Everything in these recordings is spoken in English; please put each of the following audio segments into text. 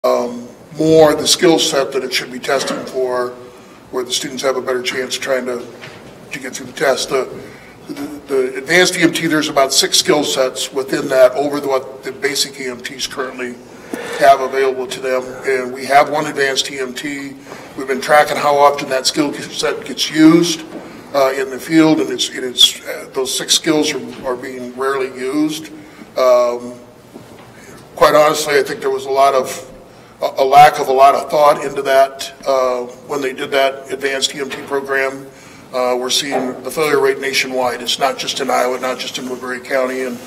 more the skill set that it should be testing for, where the students have a better chance trying to get through the test. The advanced EMT, there's about 6 skill sets within that over what the basic EMTs currently have available to them. And we have one advanced EMT. We've been tracking how often that skill set gets used in the field, and it's those 6 skills are being rarely used. Quite honestly, I think there was a lack of a lot of thought into that when they did that advanced EMT program. We're seeing the failure rate nationwide. It's not just in Iowa, not just in Woodbury County, and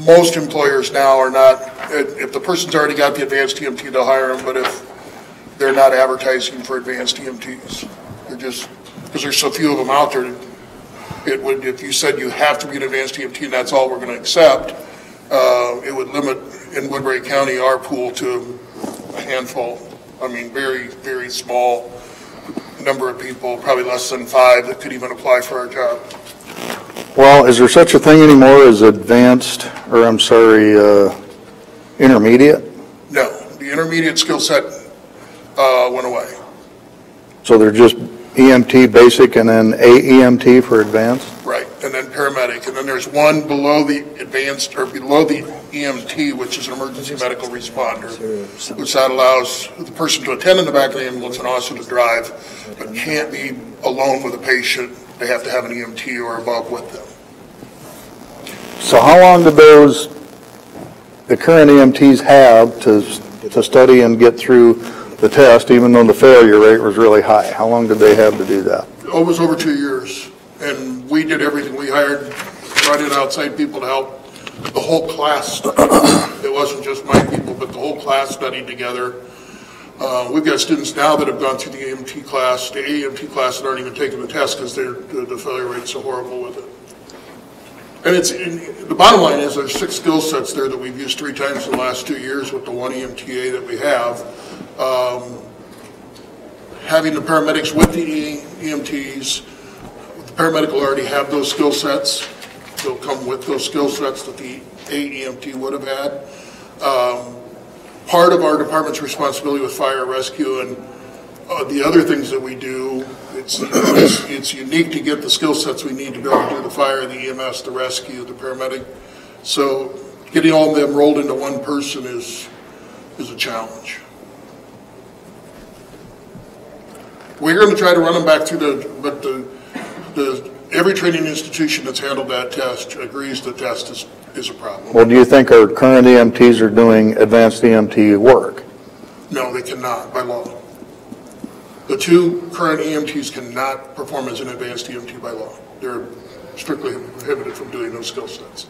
most employers now are not. If the person's already got the advanced EMT, they'll hire them. But if they're not advertising for advanced EMTs, they're just because there's so few of them out there. It would, if you said you have to be an advanced EMT and that's all we're going to accept, it would limit in Woodbury County our pool to a handful. I mean, very, very small number of people, probably less than 5 that could even apply for our job. Well, is there such a thing anymore as advanced, or I'm sorry, intermediate? No, the intermediate skill set went away. So they're just EMT basic and then AEMT for advanced? Right, and then paramedic, and then there's one below the advanced, or below the EMT, which is an emergency medical responder, which that allows the person to attend in the back of the ambulance and also to drive, but can't be alone with a patient. They have to have an EMT or above with them. So how long did the current EMTs have to study and get through the test, even though the failure rate was really high? How long did they have to do that? It was over 2 years, and we did everything. We brought in outside people to help. The whole class studied. It wasn't just my people, but the whole class studied together. We've got students now that have gone through the EMT class, the AEMT class, that aren't even taking the test because the failure rate's so horrible with it. And the bottom line is there's 6 skill sets there that we've used 3 times in the last 2 years with the 1 EMTA that we have. Having the paramedics with the EMTs, the paramedic will already have those skill sets. They'll come with those skill sets that the AEMT would have had. Part of our department's responsibility with fire rescue and the other things that we do, it's unique to get the skill sets we need to be able to do the fire, the EMS, the rescue, the paramedic. So getting all of them rolled into one person is a challenge. We're going to try to run them back through every training institution that's handled that test agrees the test is a problem. Well, do you think our current EMTs are doing advanced EMT work? No, they cannot by law. The 2 current EMTs cannot perform as an advanced EMT by law. They're strictly prohibited from doing those skill sets.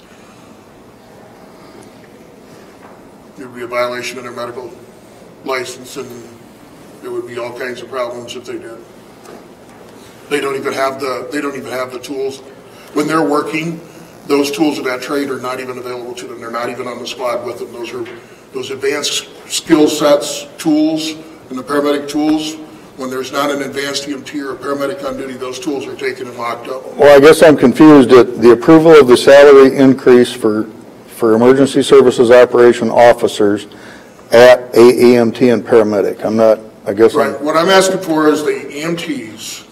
It would be a violation of their medical license, and there would be all kinds of problems if they did. They don't even have the tools. When they're working, those tools of that trade are not even available to them. They're not even on the squad with them. Those advanced skill sets tools and the paramedic tools. When there's not an advanced EMT or a paramedic on duty, those tools are taken and locked up. Well, I guess I'm confused at the approval of the salary increase for emergency services operation officers at AEMT and paramedic. I'm not, I guess. Right. What I'm asking for is the EMTs,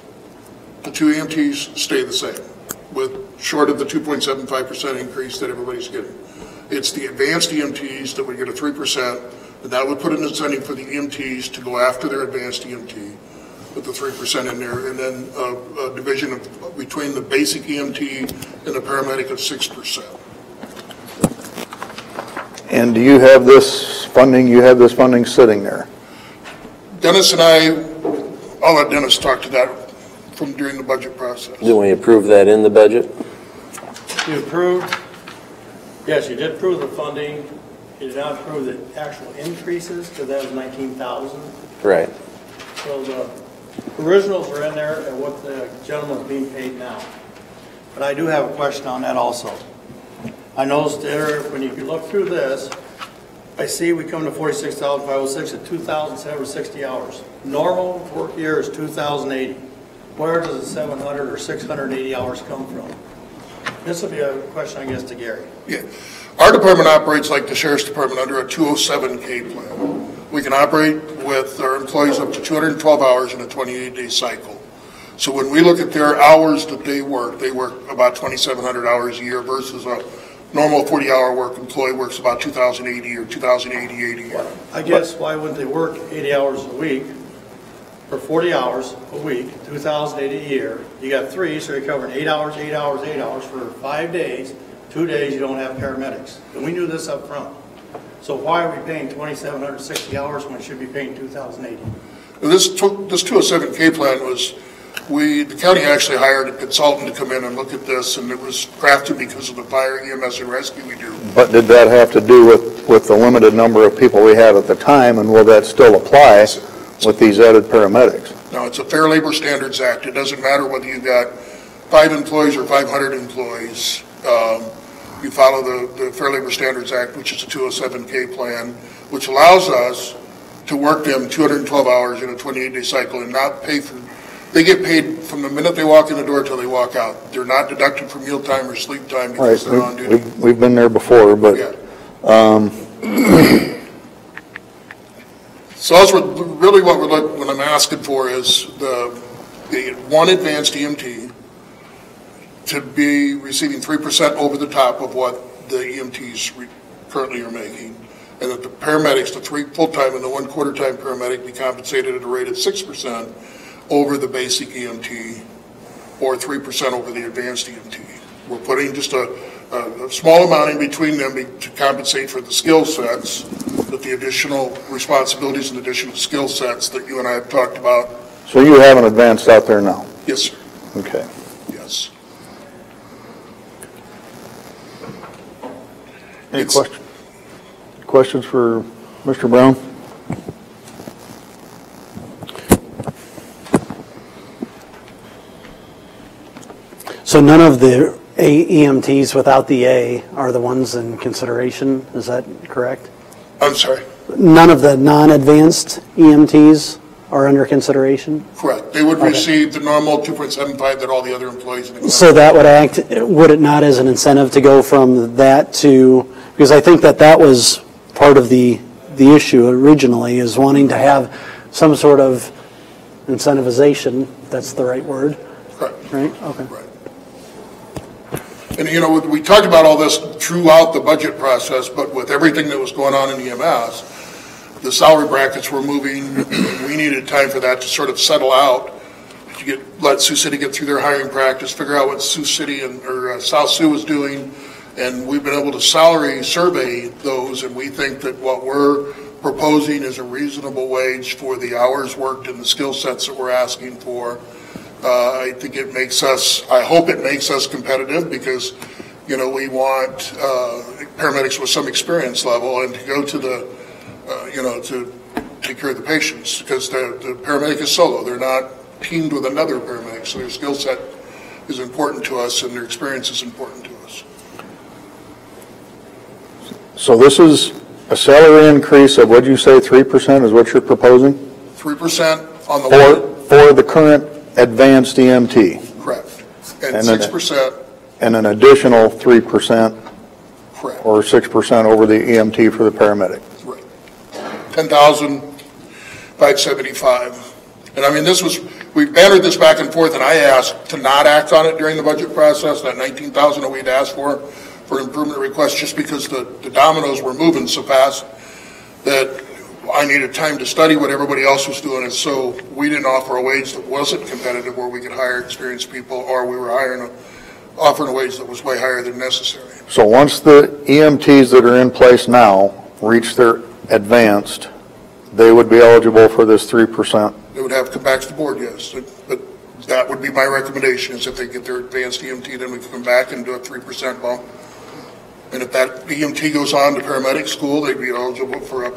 the 2 EMTs stay the same, with short of the 2.75% increase that everybody's getting. It's the advanced EMTs that would get a 3%, and that would put an incentive for the EMTs to go after their advanced EMT, with the 3% in there, and then a division between the basic EMT and the paramedic of 6%. And do you have this funding? You have this funding sitting there? Dennis and I'll let Dennis talk to that from during the budget process. Did we approve that in the budget? You approved, yes, you did approve the funding. You did not approve the actual increases because that was 19,000. Right. So the originals are in there and what the gentleman's being paid now. But I do have a question on that also. I noticed there, when you look through this, I see we come to 46,506 at 2,760 hours. Normal work year is 2,080. Where does the 700 or 680 hours come from? This will be a question, I guess, to Gary. Yeah. Our department operates like the sheriff's department under a 207K plan. We can operate with our employees up to 212 hours in a 28-day cycle. So when we look at their hours that they work about 2,700 hours a year versus a normal 40-hour work employee works about 2,080 or 2,088 a year. I guess why wouldn't they work 80 hours a week for 40 hours a week, 2,080 a year? You got 3, so you're covering 8 hours, 8 hours, 8 hours for 5 days. 2 days you don't have paramedics. And we knew this up front. So why are we paying 2,760 hours when we should be paying 2,080? This 207K plan was, the county actually hired a consultant to come in and look at this, and it was crafted because of the fire, EMS, and rescue we do. But did that have to do with the limited number of people we had at the time, and will that still apply with these added paramedics? No, it's a Fair Labor Standards Act. It doesn't matter whether you've got 5 employees or 500 employees. You follow the Fair Labor Standards Act, which is a 207K plan, which allows us to work them 212 hours in a 28-day cycle and not pay for. They get paid from the minute they walk in the door till they walk out. They're not deducted from meal time or sleep time because they're on duty. We've been there before, but Yeah. So that's really what what I'm asking for is the one advanced EMT to be receiving 3% over the top of what the EMTs currently are making, and that the paramedics, the 3 full-time and the 1 quarter-time paramedic, be compensated at a rate of 6% over the basic EMT or 3% over the advanced EMT. We're putting just a small amount in between them to compensate for the skill sets, that the additional responsibilities and additional skill sets that you and I have talked about. so you have an advanced out there now? Yes, sir. Okay. Yes. Any questions for Mr. Brown? So none of the EMTs without the A are the ones in consideration, is that correct? I'm sorry. None of the non-advanced EMTs are under consideration? Correct. They would receive the normal 2.75 that all the other employees in the company. So that would it not as an incentive to go from that to, because I think that was part of the issue originally, is wanting to have some sort of incentivization, if that's the right word. Correct. Right? Okay. Right. And, you know, we talked about all this throughout the budget process, but with everything that was going on in EMS, the salary brackets were moving. We needed time for that to sort of settle out, to let Sioux City get through their hiring practice, figure out what Sioux City or South Sioux was doing, and we've been able to salary survey those, and we think that what we're proposing is a reasonable wage for the hours worked and the skill sets that we're asking for. I think it makes us, I hope it makes us competitive, because, you know, we want paramedics with some experience level and to go to the, you know, to take care of the patients, because the paramedic is solo. They're not teamed with another paramedic, so their skill set is important to us and their experience is important to us. So this is a salary increase of, what'd you say, 3% is what you're proposing? 3% on the For the current advanced EMT? Correct. And 6%. And an additional 3%? Correct. Or 6% over the EMT for the paramedic? Right. 10,575. And I mean, we bannered this back and forth, and I asked to not act on it during the budget process, that 19,000 that we'd asked for improvement requests, just because the dominoes were moving so fast that I needed time to study what everybody else was doing, and so we didn't offer a wage that wasn't competitive where we could hire experienced people, or we were offering a wage that was way higher than necessary. So once the EMTs that are in place now reach their advanced, they would be eligible for this 3%? They would have to come back to the board, yes. But that would be my recommendation, is if they get their advanced EMT, then we can come back and do a 3% bump. And if that EMT goes on to paramedic school, they'd be eligible for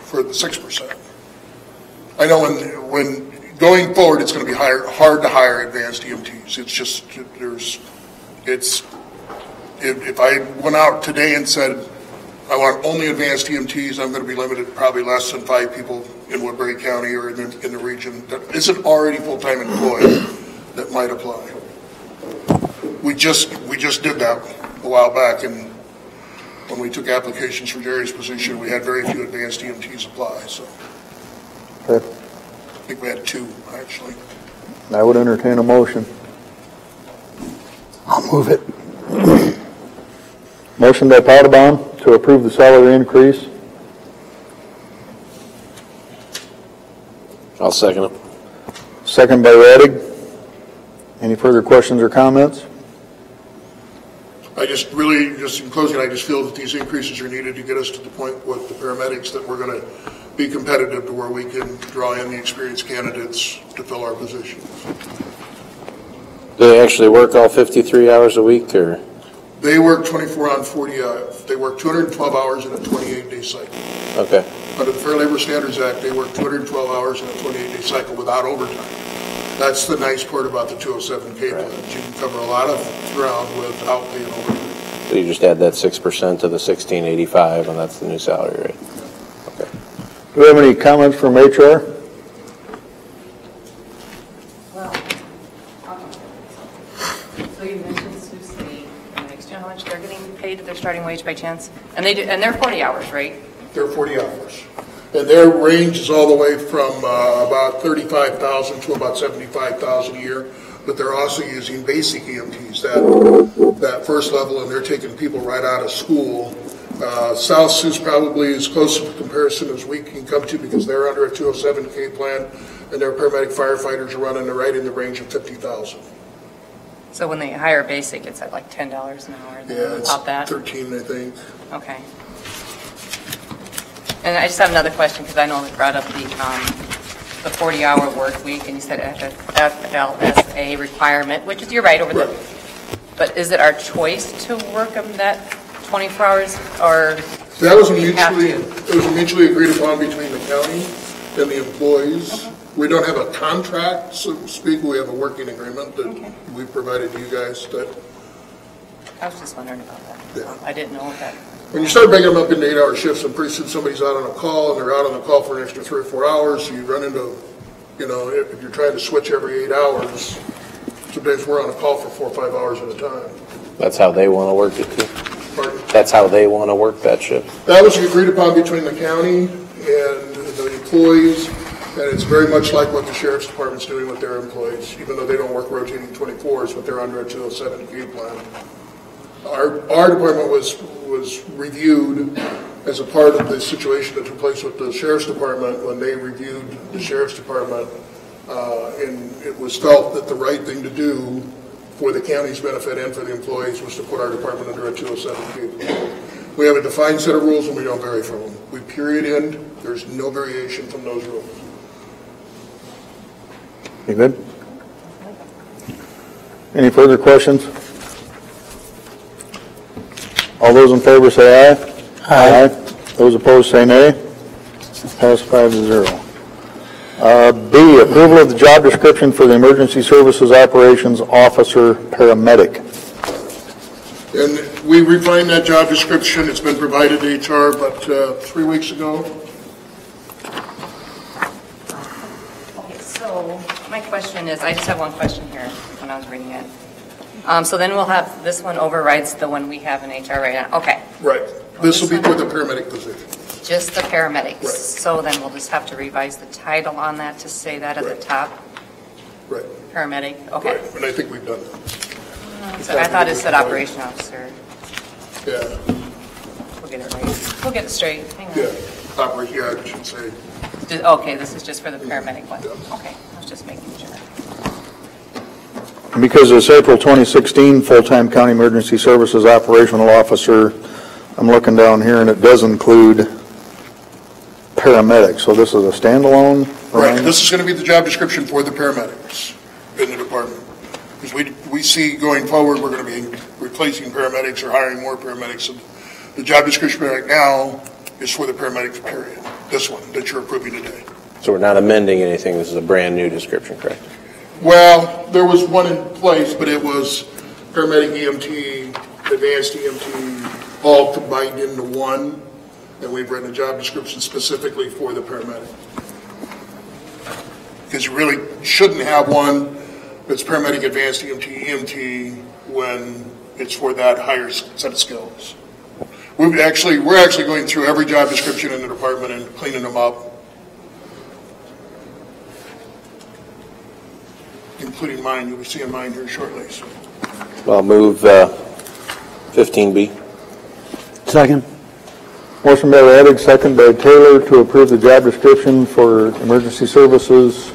for the 6%. I know when going forward, it's going to be hard to hire advanced EMTs. It's just, if I went out today and said, I want only advanced EMTs, I'm going to be limited to probably less than 5 people in Woodbury County or in the region that isn't already full-time employed that might apply. We just did that a while back, and when we took applications for Jerry's position, we had very few advanced EMTs apply, so Okay. I think we had 2, actually. I would entertain a motion. I'll move it. Motion by Potabom to approve the salary increase. I'll second it. Second by Radig. Any further questions or comments? I just really, just in closing, I just feel that these increases are needed to get us to the point with the paramedics that we're going to be competitive to where we can draw in the experienced candidates to fill our positions. Do they actually work all 53 hours a week, or? They work 24 on 40, they work 212 hours in a 28-day cycle. Okay. Under the Fair Labor Standards Act, they work 212 hours in a 28-day cycle without overtime. That's the nice part about the 207K plan. You can cover a lot of ground without paying overtime. So you just add that 6% to the 1685, and that's the new salary rate. Okay. Do we have any comments from HR? Well, so you mentioned Sioux City, and do you know how much they're getting paid at their starting wage by chance? And they're 40 hours, right? They're 40 hours. And their range is all the way from about 35,000 to about 75,000 a year. But they're also using basic EMTs, that first level, and they're taking people right out of school. South Sioux's probably as close to comparison as we can come to because they're under a 207K plan, and their paramedic firefighters are running right in the range of 50,000. So when they hire basic, it's at like $10 an hour? Yeah, it's Top that? 13, I think. Okay. And I just have another question, because I know we brought up the 40-hour work week, and you said FLSA requirement, which is, you're right, over there. But is it our choice to work them that 24 hours, or That was we have to? it was mutually agreed upon between the county and the employees. Okay. We don't have a contract, so to speak. We have a working agreement that we provided to you guys. That I was just wondering about that. Yeah. I didn't know what that. when you start breaking them up into 8-hour shifts, and pretty soon somebody's out on a call, and they're out on the call for an extra 3 or 4 hours, so you run into, if you're trying to switch every 8 hours, sometimes we're on a call for 4 or 5 hours at a time. That's how they want to work it, too? Pardon? That's how they want to work that shift? That was agreed upon between the county and the employees, and it's very much like what the Sheriff's Department's doing with their employees, even though they don't work rotating 24s, but they're under a 207K plan. Our department was reviewed as a part of the situation that took place with the Sheriff's Department when they reviewed the Sheriff's Department, and it was felt that the right thing to do for the county's benefit and for the employees was to put our department under a 207K plan. We have a defined set of rules and we don't vary from them. We period end, there's no variation from those rules. You good? Any further questions? All those in favor say aye. Aye. Those opposed say nay. Pass 5-0. B, approval of the job description for the Emergency Services Operations Officer Paramedic. And we refined that job description. It's been provided to HR about 3 weeks ago. Okay, so my question is, I just have one question here when I was reading it. So then we'll have, this one overrides the one we have in HR right now. Okay. Right. This will be for the paramedic position. Just the paramedics. Right. So then we'll just have to revise the title on that to say that at the top, Right. paramedic. Okay. Right. And I think we've done that. So I thought it said operation officer. Yeah. We'll get it right. We'll get it straight. Hang on. Yeah. Operate, yeah, I should say. Okay, this is just for the paramedic one. Okay, I was just making sure. Because it's April 2016, full-time county emergency services operational officer, I'm looking down here and it does include paramedics. So this is a standalone? Right. This is going to be the job description for the paramedics in the department. Because we see going forward, we're going to be replacing paramedics or hiring more paramedics. And the job description right now is for the paramedics, period. This one that you're approving today. So we're not amending anything, this is a brand-new description, correct? Well, there was one in place, but it was paramedic EMT, advanced EMT, all combined into one. And we've written a job description specifically for the paramedic. Because you really shouldn't have one that's paramedic, advanced EMT, EMT, when it's for that higher set of skills. We're actually going through every job description in the department and cleaning them up, including mine. You'll be seeing mine here shortly. So. I'll move 15B. Second. Motion by Radig, second by Taylor to approve the job description for emergency services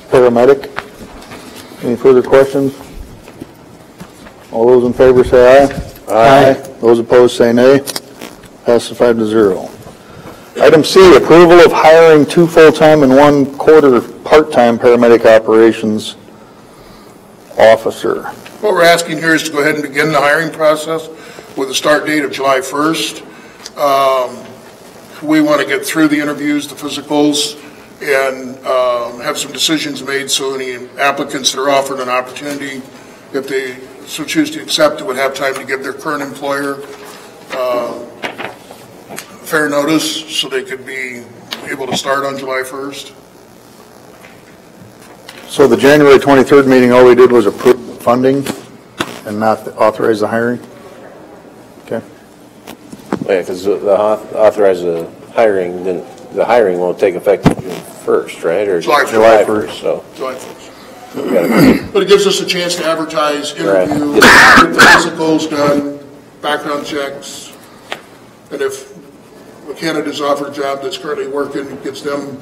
paramedic. Any further questions? All those in favor say aye. Aye. Those opposed say nay. Passes 5-0. Item C, approval of hiring 2 full-time and 1 quarter part-time paramedic operations officer. What we're asking here is to go ahead and begin the hiring process with a start date of July 1st. We want to get through the interviews, the physicals, and have some decisions made so any applicants that are offered an opportunity, if they so choose to accept it, would have time to give their current employer fair notice so they could be able to start on July 1st. So the January 23rd meeting, all we did was approve funding and not authorize the hiring? Okay. Yeah, because the authorize the hiring, then the hiring won't take effect June 1st, right? Or July 1st, so. July 1st. But it gives us a chance to advertise, interview, Right. get the physicals done, background checks, and if a candidate's offered a job that's currently working, it gives them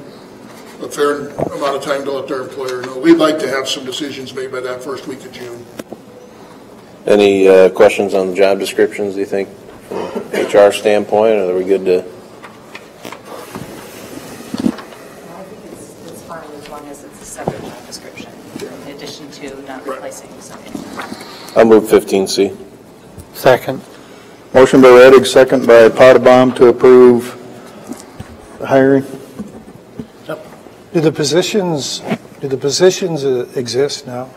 a fair amount of time to let their employer know. We'd like to have some decisions made by that first week of June. Any questions on the job descriptions, do you think, from HR standpoint, or are we good to? I think it's fine as long as it's a separate job description, in addition to not replacing something. I'll move 15C. Second. Motion by Radig, second by Potabom to approve the hiring. Do the positions exist now?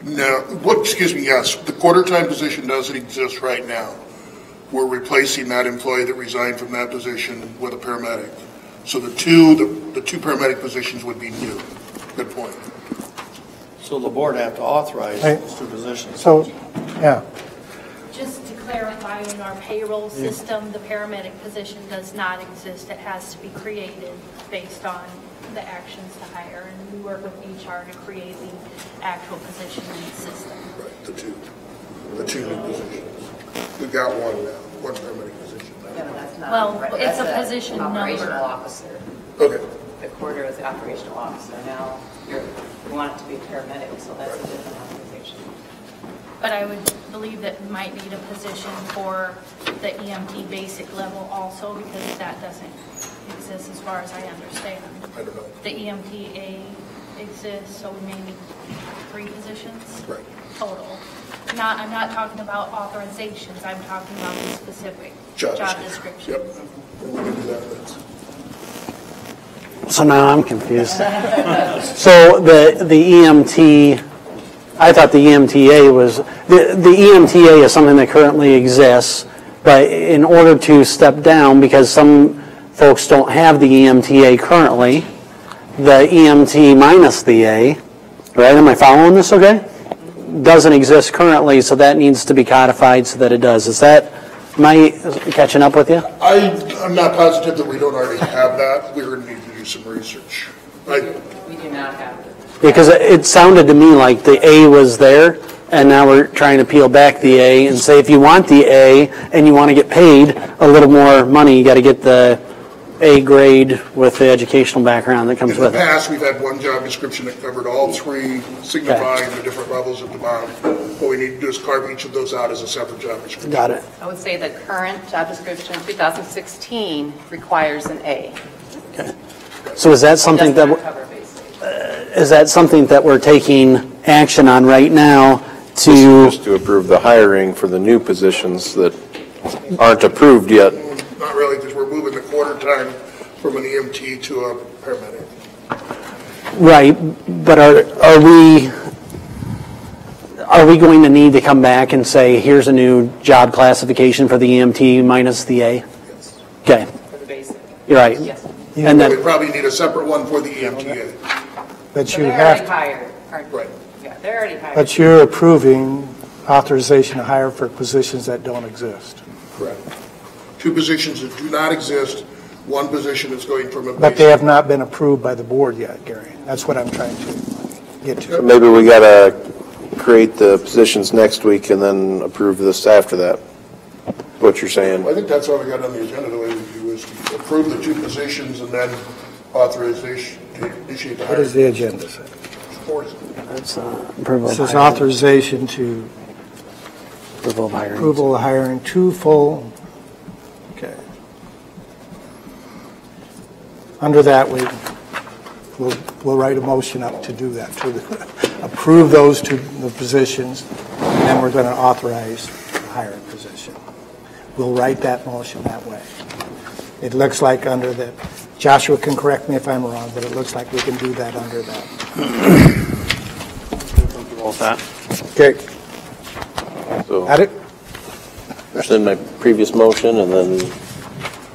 No, yes, the quarter-time position doesn't exist right now. We're replacing that employee that resigned from that position with a paramedic. So the two paramedic positions would be new. Good point. So the board have to authorize Right. those 2 positions. So, yeah, Just to clarify, in our payroll system, the paramedic position does not exist. It has to be created based on the actions to hire, and we work with HR to create the actual position in the system. Right, the two new positions. We've got one now, one paramedic position. No, that's not. Well, right. it's That's a position number. Operational officer. Okay, The quarter is the operational officer. Now, you want it to be paramedic, so that's a different organization. But I would believe that we might need a position for the EMT basic level also, because that doesn't exist as far as I understand. I don't know. The EMTA exists, so we may need 3 positions Right. total. I'm not talking about authorizations, I'm talking about the specific Job job description. description. Yep. And we can do that, that's- So now I'm confused. So the EMT, I thought the EMTA was, the EMTA is something that currently exists, but in order to step down, because some folks don't have the EMTA currently, the EMT minus the A, right? Am I following this okay? Doesn't exist currently, so that needs to be codified so that it does. Am I catching up with you? I'm not positive that we don't already have that. We're going to need to do some research. We do not have it. Because it sounded to me like the A was there, and now we're trying to peel back the A and say if you want the A and you want to get paid a little more money, you got to get the A grade with the educational background that comes In the with it. past, we've had one job description that covered all 3, signifying the different levels at the bottom. What we need to do is carve each of those out as a separate job description. Got it. I would say the current job description, 2016, requires an A. So is that something Does that, not cover basic. is that something that we're taking action on right now to, Just to approve the hiring for the new positions that aren't approved yet. Not really, because we're moving the quarter time from an EMT to a paramedic. right, but are we going to need to come back and say, here's a new job classification for the EMT minus the A? Yes. Okay, For the basic. you're right. Yes. And We then, probably need a separate one for the EMTA. but So you they're already have, hired. aren't they? Right. Yeah, they're already hired. but you're approving authorization to hire for positions that don't exist. Correct. 2 positions that do not exist, 1 position is going from a But they have not been approved by the board yet, Gary. That's what I'm trying to get So to. maybe we gotta create the positions next week and then approve this after that, what you're saying. I think that's all we got on the agenda, the way we do is to approve the 2 positions and then authorization to initiate the What hiring. does the agenda say? That's approval It of says hiring. authorization to Approval of hiring. approval of hiring 2 full, okay. Under that, we'll write a motion up to do that, to approve those 2 the positions, and then we're going to authorize the hiring position. We'll write that motion that way. It looks like under the, Joshua can correct me if I'm wrong, but it looks like we can do that under that. Comfortable with that. Okay, So got it? rescind my previous motion and then,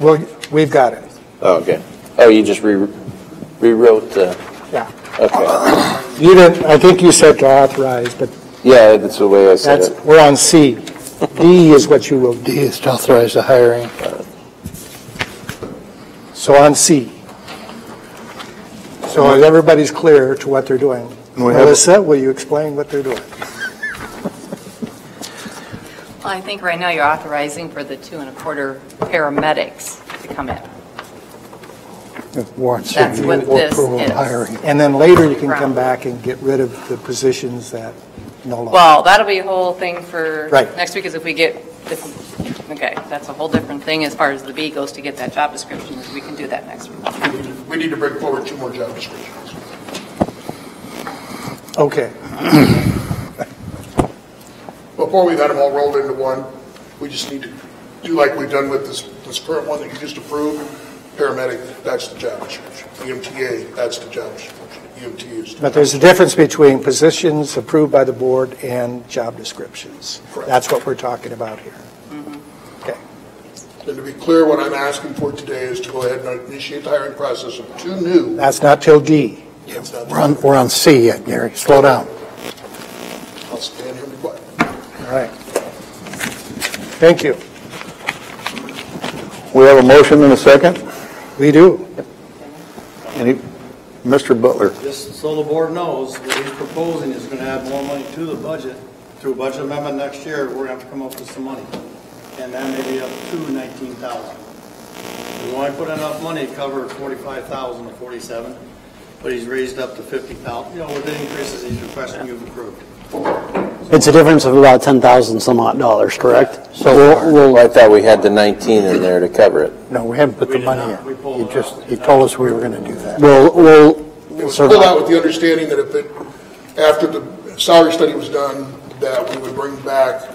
Well, we've got it. oh, okay. Oh, you just rewrote the, Yeah. okay. You didn't, I think you said to authorize, but Yeah, that's the way I said that's, it. we're on C. D is what you will do. D is to authorize the hiring. So on C. So everybody's clear to what they're doing. We have- Melissa, will you explain what they're doing? Well, I think right now you're authorizing for the 2 1/4 paramedics to come in. Warrants That's what this approval of is. hiring. And then later you can come back and get rid of the positions that no longer. Well, that'll be a whole thing for Right. next week, is if we get, okay, that's a whole different thing as far as the B goes to get that job description, is we can do that next week. We need to bring forward 2 more job descriptions. Okay. Before we've had them all rolled into one, we just need to do like we've done with this current one that you just approved. Paramedic, that's the job description. EMTA, that's the job description. EMT is. But there's a difference between positions approved by the board and job descriptions. Correct. That's what we're talking about here. Okay. And to be clear, what I'm asking for today is to go ahead and initiate the hiring process of 2 new. That's not till D. That's not- We're on C yet, Gary. Slow down. I'll stand here and be quiet. All right. Thank you. We have a motion and a second. We do. Mr. Butler. Just so the board knows, what he's proposing is going to add more money to the budget. Through a budget amendment next year, we're going to have to come up with some money. And that may be up to $19,000. We want to put enough money to cover 45,000 or 47, but he's raised up to 50,000, with the increases he's requesting you've approved. It's a difference of about 10,000 some odd dollars, correct? So well, I thought we had the 19 in there to cover it. No, we haven't put We the did money not. We in. pulled it out. He told us we were going to do that. We'll It was pulled out with the understanding that after the salary study was done, that we would bring back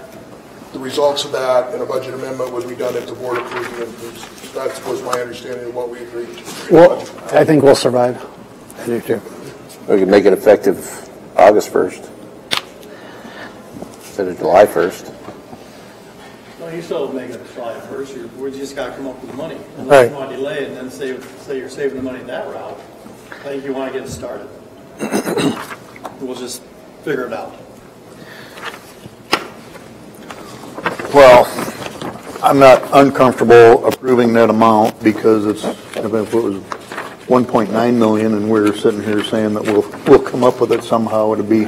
the results of that, and a budget amendment would be done if the board approved the increase. That was my understanding of what we agreed to. Well, I think we'll survive. I do too. We could make it effective August 1st instead of July 1st. Well, you still make it July 1st, we just got to come up with the money. Unless Right. you want to delay it and then say you're saving the money that route, I think you want to get it started. We'll just figure it out. Well, I'm not uncomfortable approving that amount because if it was 1.9 million and we're sitting here saying that we'll come up with it somehow, it'd be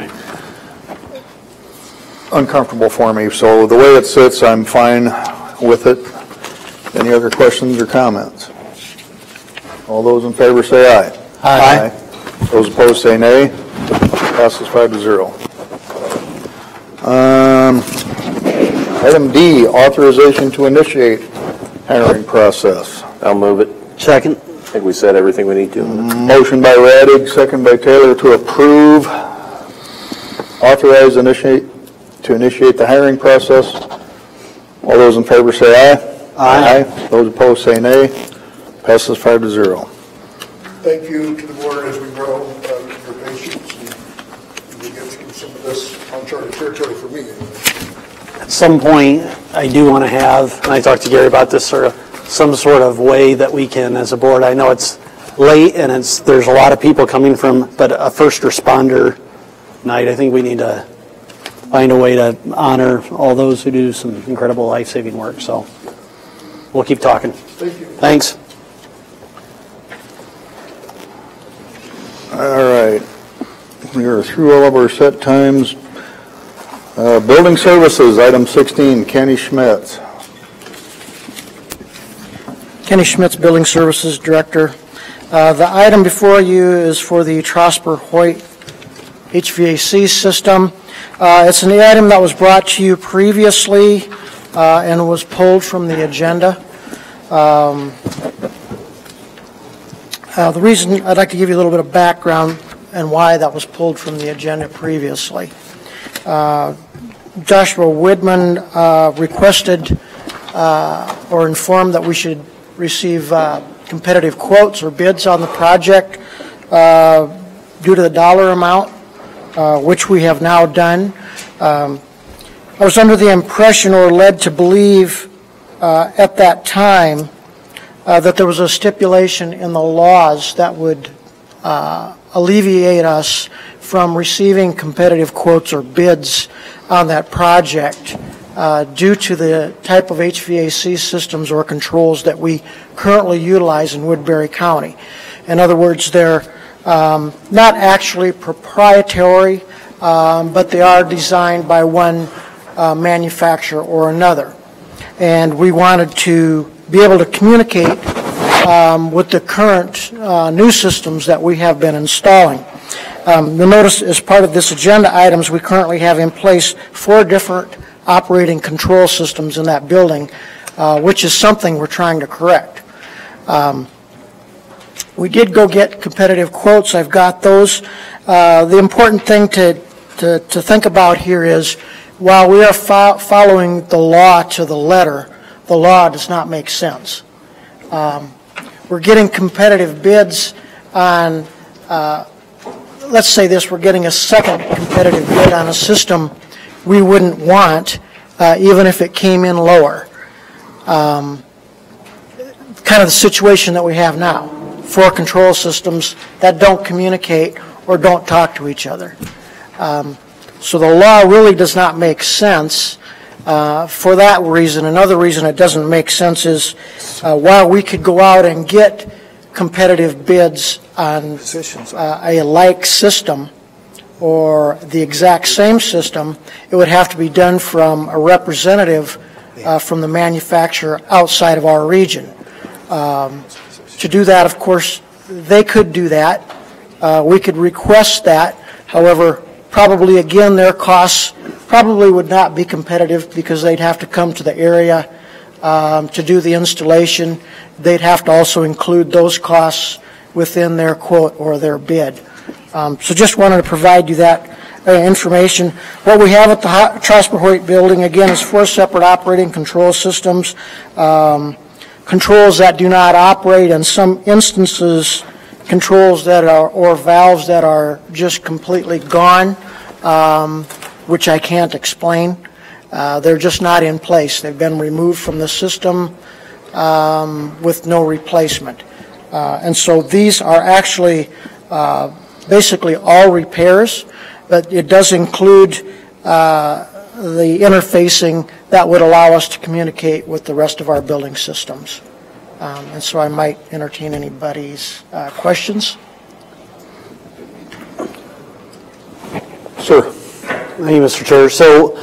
uncomfortable for me. So the way it sits, I'm fine with it. Any other questions or comments? All those in favor say aye. Aye. Those opposed say nay. Passes 5-0. Item D, authorization to initiate hiring process. I'll move it. Second. I think we said everything we need to. Motion by Radig, second by Taylor to approve, authorize to initiate the hiring process. All those in favor say aye. Aye. Those opposed say nay. Passes 5-0. Thank you to the board as we grow, your patience, and we get through some of this uncharted territory for me. At some point, I do want to have, and I talked to Gary about this, some sort of way that we can, as a board, I know it's late and there's a lot of people coming from, but a first responder night, I think we need to find a way to honor all those who do some incredible life-saving work. So we'll keep talking. Thank you. Thanks. All right. We are through all of our set times. Building Services, item 16, Kenny Schmitz. Kenny Schmitz, Building Services Director. The item before you is for the Trosper Hoyt HVAC system. It's an item that was brought to you previously and was pulled from the agenda. The reason, I'd like to give you a little bit of background and why that was pulled from the agenda previously. Joshua Widman requested or informed that we should receive competitive quotes or bids on the project due to the dollar amount, which we have now done. I was under the impression or led to believe at that time that there was a stipulation in the laws that would alleviate us from receiving competitive quotes or bids on that project due to the type of HVAC systems or controls that we currently utilize in Woodbury County. In other words, they're not actually proprietary, but they are designed by one manufacturer or another. And we wanted to be able to communicate with the current new systems that we have been installing. You'll notice as part of this agenda items, we currently have in place 4 different operating control systems in that building, which is something we're trying to correct. We did go get competitive quotes. I've got those. The important thing to think about here is while we are following the law to the letter, the law does not make sense. We're getting competitive bids on, let's say this, we're getting a second competitive bid on a system we wouldn't want, even if it came in lower. Kind of the situation that we have now. 4 control systems that don't communicate or don't talk to each other. So the law really does not make sense for that reason. Another reason it doesn't make sense is while we could go out and get competitive bids on a like system or the exact same system, it would have to be done from a representative from the manufacturer outside of our region. To do that, of course, they could do that. We could request that. However, probably, again, their costs probably would not be competitive because they'd have to come to the area to do the installation. They'd have to also include those costs within their quote or their bid. So just wanted to provide you that information. What we have at the Trosper Hoyt building, again, is 4 separate operating control systems. Controls that do not operate, in some instances, controls that are, or valves that are just completely gone, which I can't explain. They're just not in place. They've been removed from the system with no replacement. And so these are actually basically all repairs, but it does include the interfacing that would allow us to communicate with the rest of our building systems. And so I might entertain anybody's questions. Sir. Thank you, Mr. Chair. So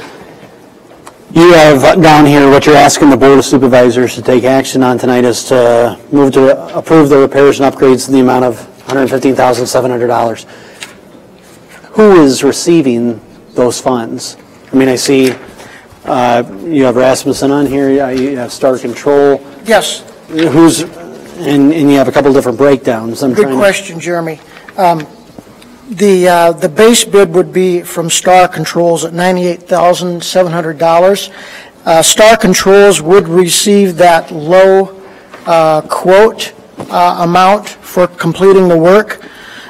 you have down here what you're asking the Board of Supervisors to take action on tonight is to move to approve the repairs and upgrades in the amount of $115,700. Who is receiving those funds? I mean, I see you have Rasmussen on here, you have Star Control. Yes. Who's, and you have a couple different breakdowns. Good question, Jeremy. The base bid would be from Star Controls at $98,700. Star Controls would receive that low quote amount for completing the work.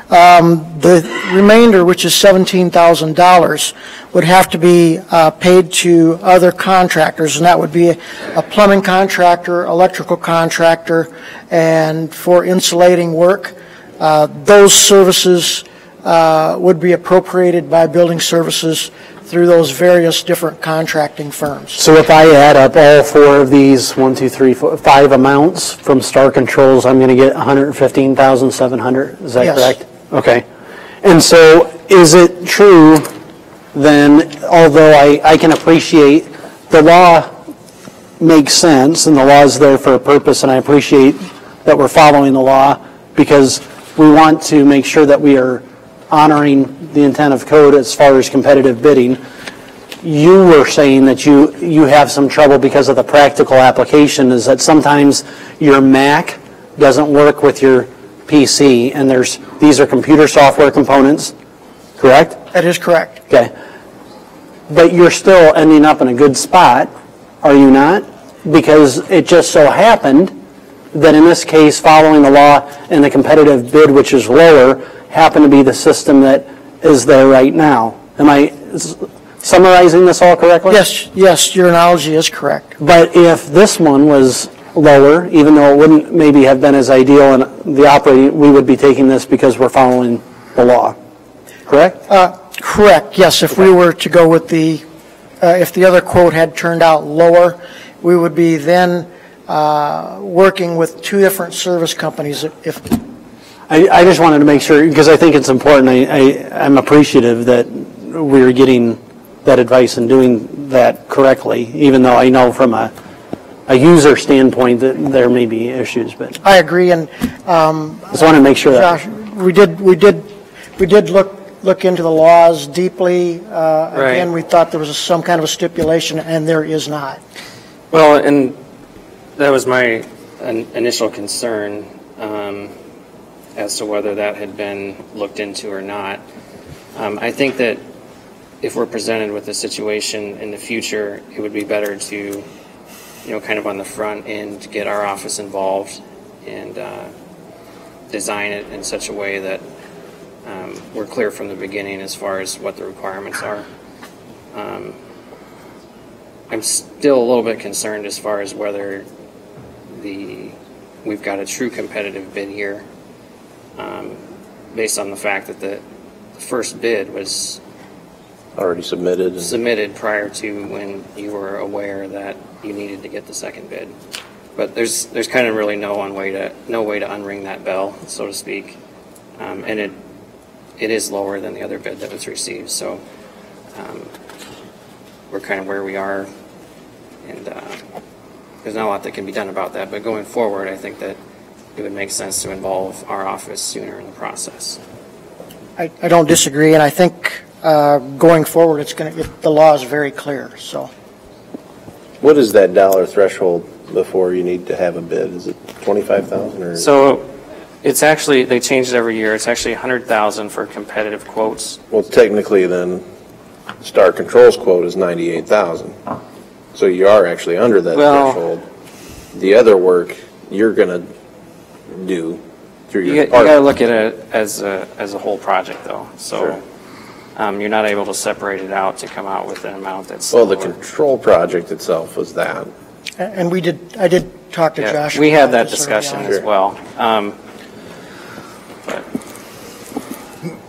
The remainder, which is $17,000, would have to be paid to other contractors, and that would be a plumbing contractor, electrical contractor, and for insulating work. Those services would be appropriated by Building Services through those various different contracting firms. So if I add up all four of these, 1, 2, 3, 4, 5 amounts from Star Controls, I'm going to get $115,700. Is that Yes. correct? Okay. And so is it true then, although I can appreciate the law makes sense and the law is there for a purpose, and I appreciate that we're following the law because we want to make sure that we are honoring the intent of code as far as competitive bidding. You were saying that you have some trouble because of the practical application, is that sometimes your Mac doesn't work with your PC, and these are computer software components, correct? That is correct. Okay. But you're still ending up in a good spot, are you not? Because it just so happened that in this case, following the law and the competitive bid, which is lower, happened to be the system that is there right now. Am I summarizing this all correctly? Yes, your analogy is correct. But if this one was lower, even though it wouldn't maybe have been as ideal in the operating, we would be taking this because we're following the law, correct? Correct, yes. If we were to go with if the other quote had turned out lower, we would be then working with two different service companies. I just wanted to make sure, because I think it's important. I'm appreciative that we're getting that advice and doing that correctly, even though I know from a user standpoint that there may be issues. But I agree, and just want to make sure that Josh, we did look into the laws deeply. Again, we thought there was some kind of a stipulation, and there is not. Well, and that was my initial concern as to whether that had been looked into or not. I think that if we're presented with a situation in the future, it would be better to, kind of on the front end, get our office involved and design it in such a way that we're clear from the beginning as far as what the requirements are. I'm still a little bit concerned as far as whether we've got a true competitive bid here, based on the fact that the first bid was Already submitted. prior to when you were aware that you needed to get the second bid. But there's kind of really no way to unring that bell, so to speak, and it is lower than the other bid that was received. So we're kind of where we are, and there's not a lot that can be done about that. But going forward, I think that it would make sense to involve our office sooner in the process. I don't disagree, and I think going forward, the law is very clear. So, What is that dollar threshold before you need to have a bid? Is it $25,000 or? So it's actually, they change it every year. It's actually $100,000 for competitive quotes. Well, technically then, Star Control's quote is $98,000. So you are actually under that threshold. The other work you're going to do through your You got to department. look at it as a whole project, though. So Sure. You're not able to separate it out to come out with an amount that's Well, the lower. control project itself was that. and I did talk to Yeah, Josh. we had about that this early discussion on. as well. But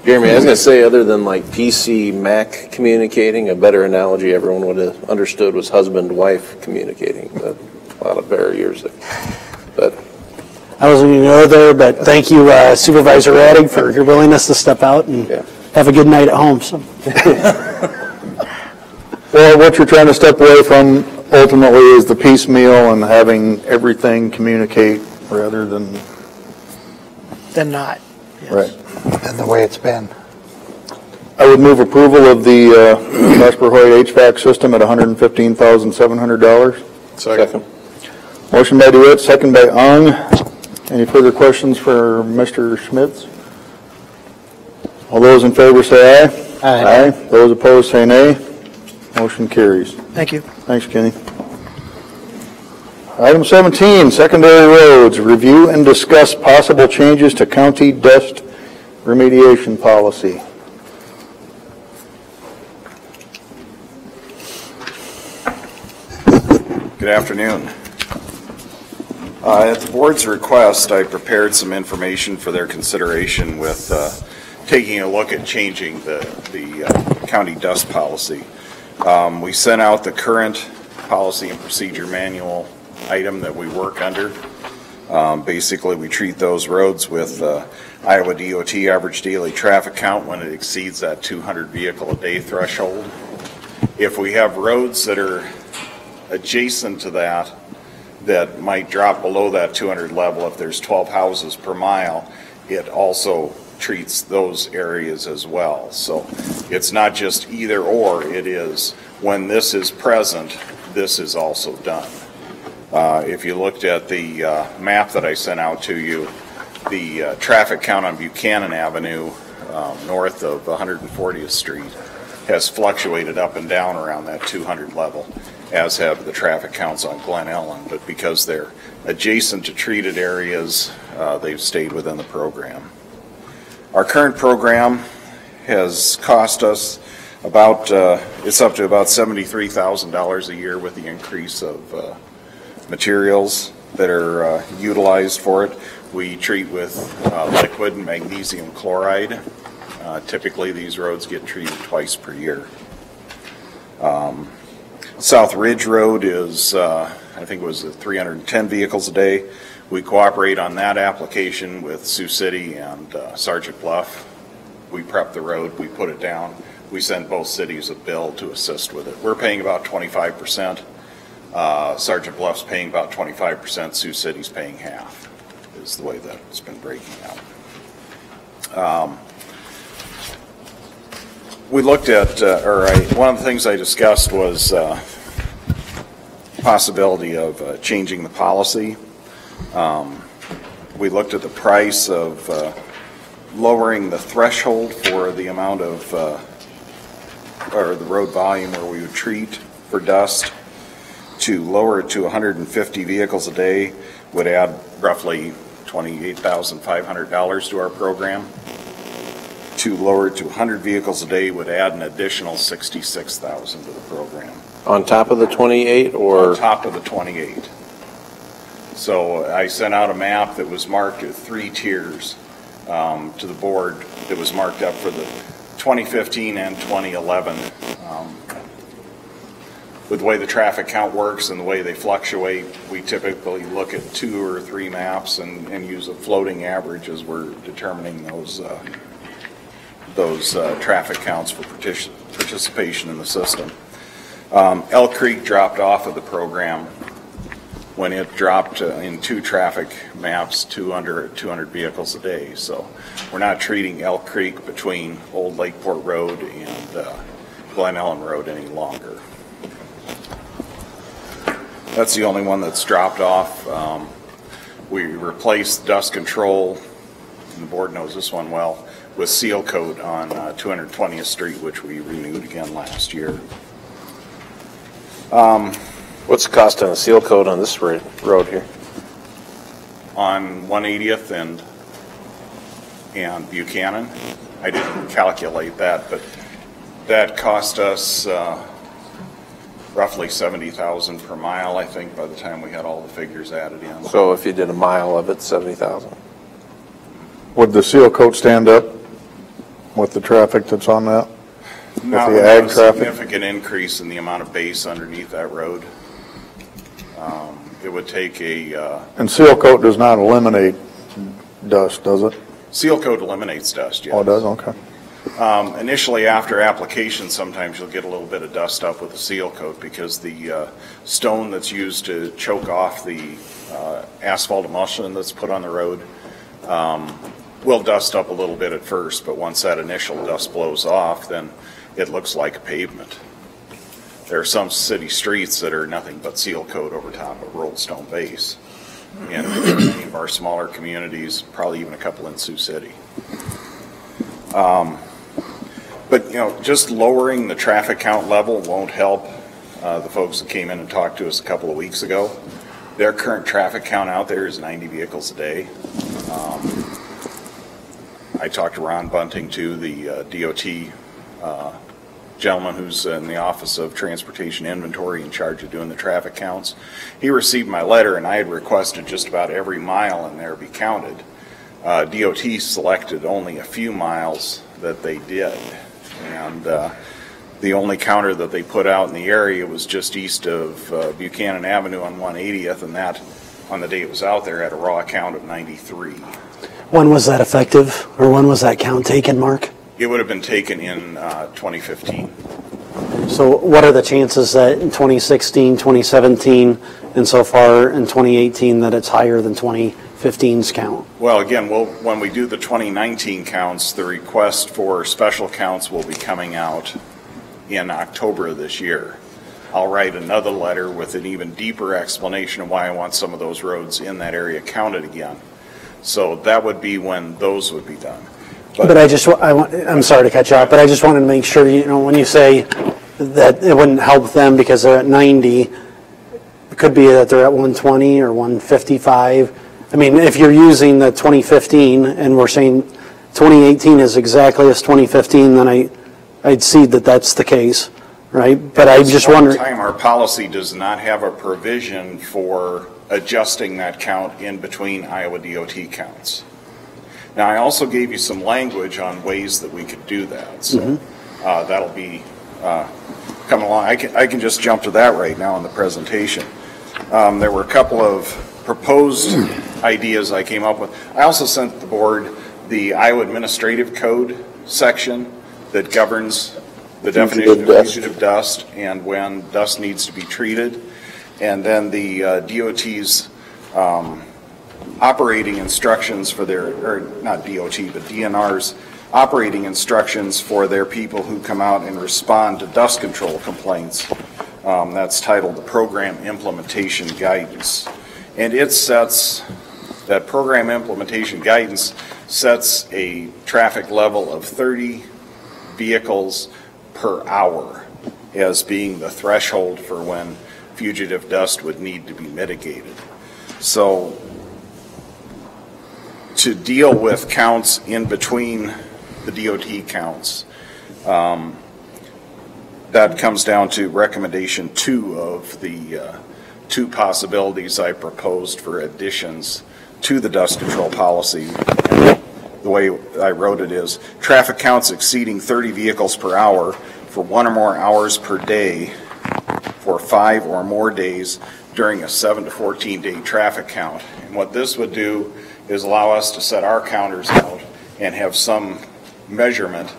Jeremy, I was going to say, other than like PC, Mac communicating, a better analogy everyone would have understood was husband-wife communicating. But a lot of barriers there. But I wasn't going to go there, but thank you, Supervisor Raddig, for your willingness to step out and have a good night at home. So. Well, what you're trying to step away from ultimately is the piecemeal and having everything communicate rather than. Than not. Yes. Right. And the way it's been. I would move approval of the Vesper Hoyt HVAC system at $115,700. second. Motion by DeWitt, second by Ung. Any further questions for Mr. Schmitz? All those in favor say aye. Aye. Those opposed say nay. Motion carries. Thank you. Thanks, Kenny. Item 17, secondary roads. Review and discuss possible changes to county dust remediation policy. Good afternoon. At the board's request, I prepared some information for their consideration with taking a look at changing the county dust policy. We sent out the current policy and procedure manual item that we work under. Basically, we treat those roads with Iowa DOT average daily traffic count when it exceeds that 200 vehicle a day threshold. If we have roads that are adjacent to that might drop below that 200 level, if there's 12 houses per mile, it also treats those areas as well. So it's not just either or, it is when this is present, this is also done. If you looked at the map that I sent out to you, the traffic count on Buchanan Avenue north of 140th Street has fluctuated up and down around that 200 level, as have the traffic counts on Glen Ellen. But because they're adjacent to treated areas, they've stayed within the program. Our current program has cost us about, it's up to about $73,000 a year with the increase of materials that are utilized for it. We treat with liquid and magnesium chloride. Typically these roads get treated twice per year. South Ridge Road is, I think it was 310 vehicles a day. We cooperate on that application with Sioux City and Sergeant Bluff. We prep the road, we put it down. We send both cities a bill to assist with it. We're paying about 25%. Sergeant Bluff's paying about 25%. Sioux City's paying half, is the way that it's been breaking out. We looked at, one of the things I discussed was possibility of changing the policy. We looked at the price of lowering the threshold for the amount of, or the road volume where we would treat for dust. To lower it to 150 vehicles a day would add roughly $28,500 to our program. To lower it to 100 vehicles a day would add an additional $66,000 to the program. On top of the 28 or? On top of the 28. So I sent out a map that was marked at 3 tiers to the board that was marked up for the 2015 and 2011. With the way the traffic count works and the way they fluctuate, we typically look at 2 or 3 maps and use a floating average as we're determining those traffic counts for participation in the system. Elk Creek dropped off of the program when it dropped in 2 traffic maps to under 200 vehicles a day. So we're not treating Elk Creek between Old Lakeport Road and Glen Ellen Road any longer. That's the only one that's dropped off. We replaced dust control, and the board knows this one well, with seal coat on 220th Street, which we renewed again last year. What's the cost on a seal coat on this road here? On 180th and Buchanan, I didn't calculate that, but that cost us roughly $70,000 per mile, I think, by the time we had all the figures added in. So if you did a mile of it, $70,000. Would the seal coat stand up with the traffic that's on that? Not with the ag a traffic? significant increase in the amount of base underneath that road. It would take a... And seal coat does not eliminate dust, does it? Seal coat eliminates dust, yes. Oh, it does? Okay. Initially, after application, sometimes you'll get a little bit of dust up with the seal coat because the stone that's used to choke off the asphalt emulsion that's put on the road will dust up a little bit at first, but once that initial dust blows off, then it looks like a pavement. There are some city streets that are nothing but seal coat over top of rolled stone base. In many of our smaller communities, probably even a couple in Sioux City. But, you know, just lowering the traffic count level won't help. The folks that came in and talked to us a couple of weeks ago, their current traffic count out there is 90 vehicles a day. I talked to Ron Bunting, too, the DOT gentleman who's in the Office of Transportation Inventory in charge of doing the traffic counts. He received my letter, and I had requested just about every mile in there be counted. DOT selected only a few miles that they did. And the only counter that they put out in the area was just east of Buchanan Avenue on 180th, and that, on the day it was out there, had a raw count of 93. When was that effective, or when was that count taken, Mark? It would have been taken in 2015. So what are the chances that in 2016, 2017, and so far in 2018 that it's higher than 2015's count? Well, again, when we do the 2019 counts, the request for special counts will be coming out in October of this year. I'll write another letter with an even deeper explanation of why I want some of those roads in that area counted again. So that would be when those would be done. But I'm sorry to cut you off, but I just wanted to make sure, when you say that it wouldn't help them because they're at 90, it could be that they're at 120 or 155. I mean, if you're using the 2015 and we're saying 2018 is exactly as 2015, then I'd see that that's the case, right? But I just wonder. Our policy does not have a provision for adjusting that count in between Iowa DOT counts. Now, I also gave you some language on ways that we could do that, so that'll be coming along. I can just jump to that right now in the presentation. There were a couple of proposed ideas I came up with. I also sent the board the Iowa Administrative Code section that governs the definition of fugitive dust and when dust needs to be treated, and then the DOT's operating instructions for their, or not DOT, but DNR's operating instructions for their people who come out and respond to dust control complaints. That's titled the Program Implementation Guidance. And it sets, that program implementation guidance sets a traffic level of 30 vehicles per hour as being the threshold for when fugitive dust would need to be mitigated. So to deal with counts in between the DOT counts, that comes down to recommendation 2 of the 2 possibilities I proposed for additions to the dust control policy. And the way I wrote it is, traffic counts exceeding 30 vehicles per hour for 1 or more hours per day for 5 or more days during a 7 to 14 day traffic count. And what this would do is allow us to set our counters out and have some measurement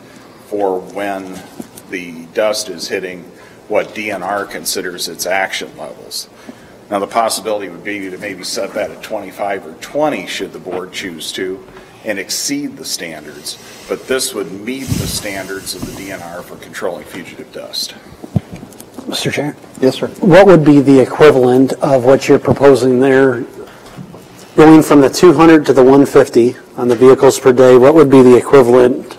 for when the dust is hitting what DNR considers its action levels. Now, the possibility would be to maybe set that at 25 or 20 should the board choose to, and exceed the standards, but this would meet the standards of the DNR for controlling fugitive dust. Mr. Chair? Yes, sir. What would be the equivalent of what you're proposing there? Going from the 200 to the 150 on the vehicles per day, what would be the equivalent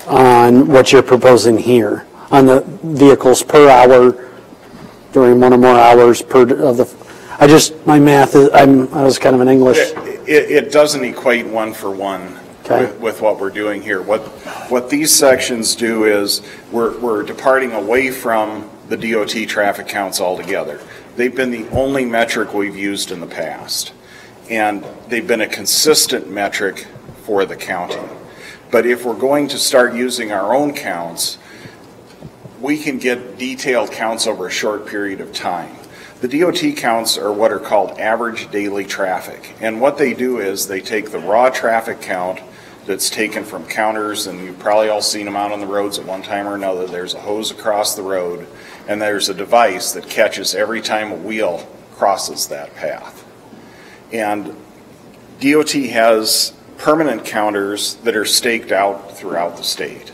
on what you're proposing here on the vehicles per hour during 1 or more hours per of the? My math is, I was kind of an English. It doesn't equate 1 for 1 with what we're doing here. What these sections do is we're departing away from the DOT traffic counts altogether. They've been the only metric we've used in the past, and they've been a consistent metric for the county. But if we're going to start using our own counts, we can get detailed counts over a short period of time. The DOT counts are what are called average daily traffic, and what they do is they take the raw traffic count that's taken from counters, and you've probably all seen them out on the roads at one time or another. There's a hose across the road, and there's a device that catches every time a wheel crosses that path. And DOT has permanent counters that are staked out throughout the state.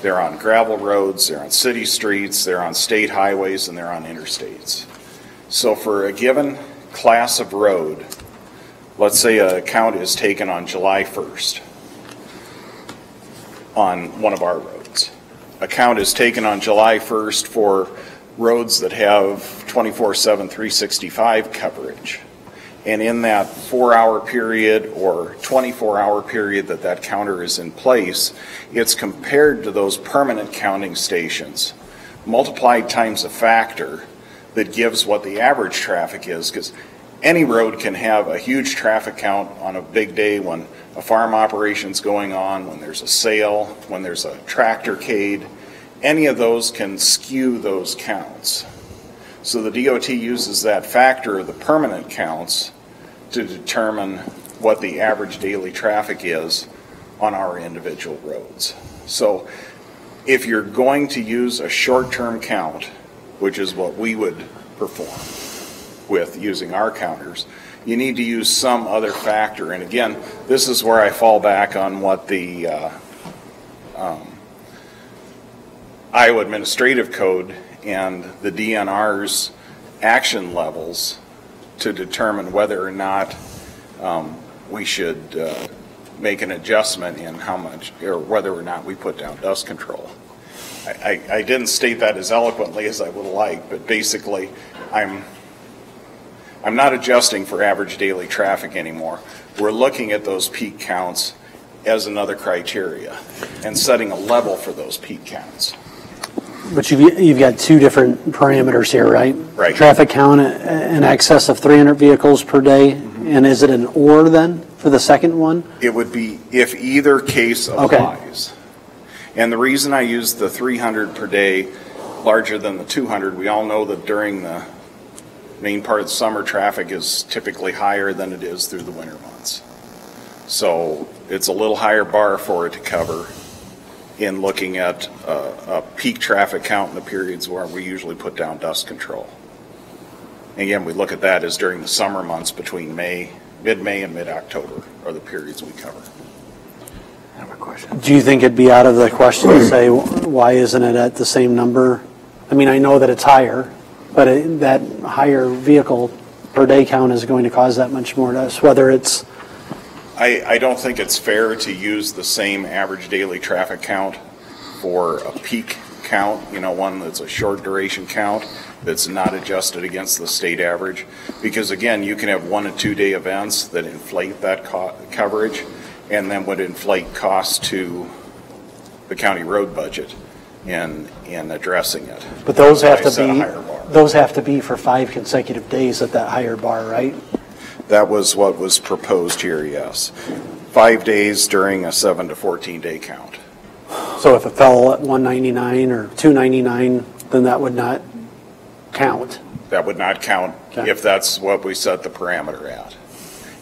They're on gravel roads, they're on city streets, they're on state highways, and they're on interstates. So for a given class of road, let's say a count is taken on July 1st on one of our roads. A count is taken on July 1st for roads that have 24/7, 365 coverage. And in that 4-hour period or 24-hour period that counter is in place, it's compared to those permanent counting stations, multiplied times a factor that gives what the average traffic is, because any road can have a huge traffic count on a big day when a farm operation's going on, when there's a sale, when there's a tractorcade. Any of those can skew those counts. So the DOT uses that factor of the permanent counts to determine what the average daily traffic is on our individual roads. So if you're going to use a short-term count, which is what we would perform with using our counters, you need to use some other factor. And again, this is where I fall back on what the Iowa Administrative Code and the DNR's action levels to determine whether or not we should make an adjustment in how much, or whether or not we put down dust control. I didn't state that as eloquently as I would like, but basically I'm not adjusting for average daily traffic anymore. We're looking at those peak counts as another criteria and setting a level for those peak counts. But you've got two different parameters here, right? Right. Traffic count in excess of 300 vehicles per day, and is it an or then for the second one? It would be if either case applies. Okay. And the reason I use the 300 per day larger than the 200, we all know that during the main part of the summer, traffic is typically higher than it is through the winter months. So it's a little higher bar for it to cover in looking at a peak traffic count in the periods where we usually put down dust control. And again, we look at that as during the summer months between mid-May and mid-October are the periods we cover. I have a question. Do you think it'd be out of the question to say, why isn't it at the same number? I mean, I know that it's higher, but that higher vehicle per day count is going to cause that much more dust, whether it's... I don't think it's fair to use the same average daily traffic count for a peak count, one that's a short duration count that's not adjusted against the state average. Because again, you can have 1 and 2 day events that inflate that coverage and then would inflate costs to the county road budget in addressing it. But those have to be for 5 consecutive days at that higher bar, right? That was what was proposed here, yes. 5 days during a 7 to 14 day count. So if it fell at 199 or 299, then that would not count? That would not count if that's what we set the parameter at.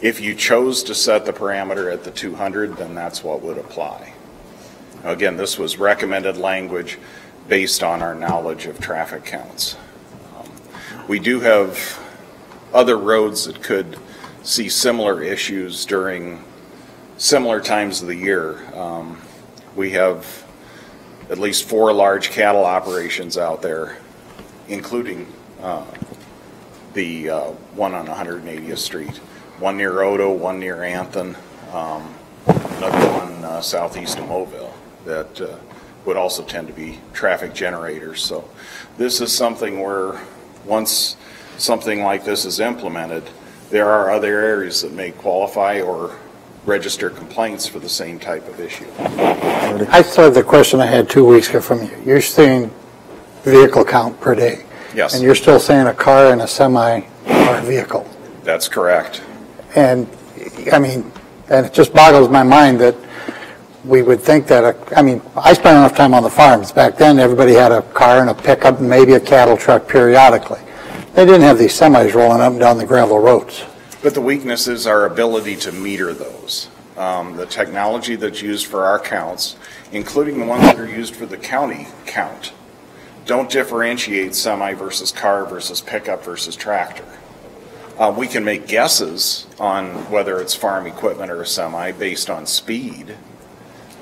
If you chose to set the parameter at the 200, then that's what would apply. Again, this was recommended language based on our knowledge of traffic counts. We do have other roads that could see similar issues during similar times of the year. We have at least 4 large cattle operations out there, including the one on 180th Street, one near Odo, one near Anthon, another one southeast of Mobile that would also tend to be traffic generators. So this is something where once something like this is implemented, there are other areas that may qualify or register complaints for the same type of issue. I still have the question I had 2 weeks ago from you. You're saying vehicle count per day. Yes. And you're still saying a car and a semi are a vehicle. That's correct. And I mean, and it just boggles my mind that we would think that, I spent enough time on the farms. Back then, everybody had a car and a pickup and maybe a cattle truck periodically. They didn't have these semis rolling up and down the gravel roads. But the weakness is our ability to meter those. The technology that's used for our counts, including the ones that are used for the county count, don't differentiate semi versus car versus pickup versus tractor. We can make guesses on whether it's farm equipment or a semi based on speed.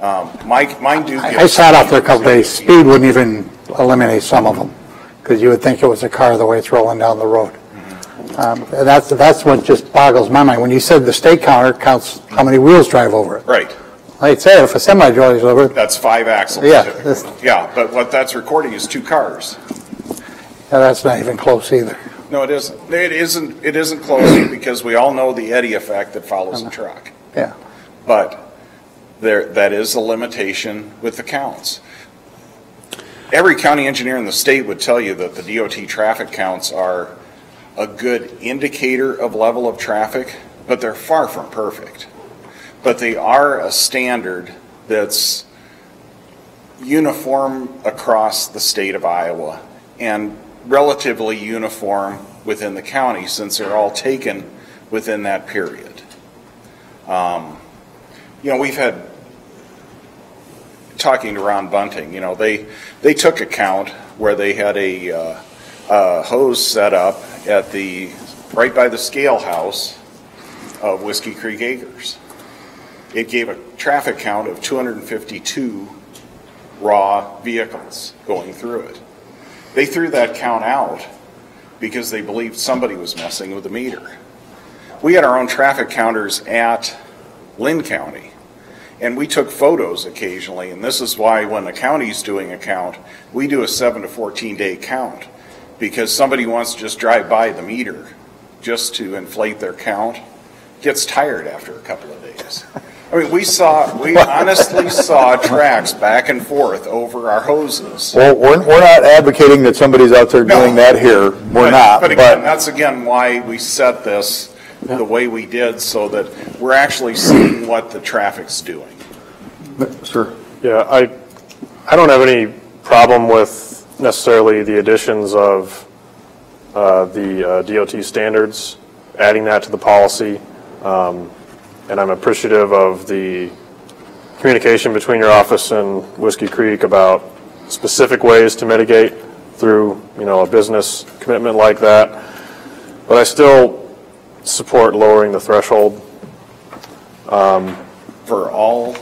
I sat out there a couple days. Speed wouldn't even eliminate some of them because you would think it was a car the way it's rolling down the road. That's what just boggles my mind. When you said the state counter counts how many wheels drive over it. Right. I'd say if a semi drives over it. That's 5 axles. Yeah. Yeah, but what that's recording is 2 cars. Yeah, that's not even close either. No, it isn't. It isn't close because we all know the eddy effect that follows a truck. Yeah. But that is a limitation with the counts. Every county engineer in the state would tell you that the DOT traffic counts are a good indicator of level of traffic, but they're far from perfect. But they are a standard that's uniform across the state of Iowa and relatively uniform within the county, since they're all taken within that period. We've had, talking to Ron Bunting, they took a count where they had a hose set up at right by the scale house of Whiskey Creek Acres. It gave a traffic count of 252 raw vehicles going through it. They threw that count out because they believed somebody was messing with the meter. We had our own traffic counters at Lynn County, and we took photos occasionally, and this is why when the county's doing a count, we do a 7 to 14 day count, because somebody wants to just drive by the meter just to inflate their count, gets tired after a couple of days. I mean, we honestly saw tracks back and forth over our hoses. Well, we're not advocating that somebody's out there doing that here. We're not. But again, that's again why we set this the way we did, so that we're actually seeing what the traffic's doing. Sir? Yeah, I don't have any problem with necessarily the additions of the DOT standards, adding that to the policy. And I'm appreciative of the communication between your office and Whiskey Creek about specific ways to mitigate through, a business commitment like that. But I still support lowering the threshold. For all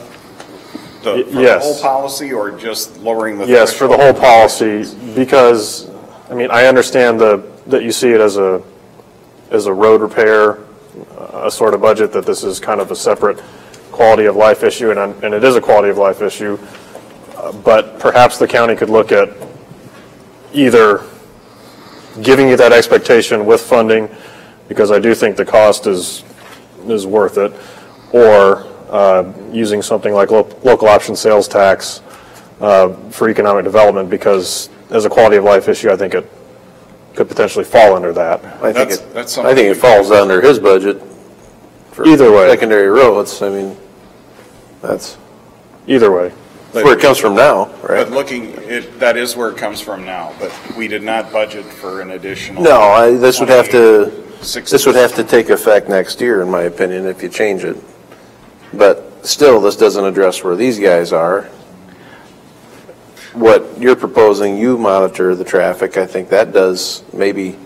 the whole policy, or just lowering the Yes, threshold? for the whole policy, because, I understand that you see it as a road repair, a sort of budget, that this is kind of a separate quality of life issue, and it is a quality of life issue, but perhaps the county could look at either giving you that expectation with funding, because I do think the cost is worth it, or using something like local option sales tax for economic development, because as a quality of life issue, I think it could potentially fall under that. I think it falls under his budget. For either way, secondary roads. That's either way. That's where it comes from now, right? But that is where it comes from now. But we did not budget for an additional. No, this would have to take effect next year, in my opinion, if you change it. But still, this doesn't address where these guys are. What you're proposing, you monitor the traffic. I think that does maybe,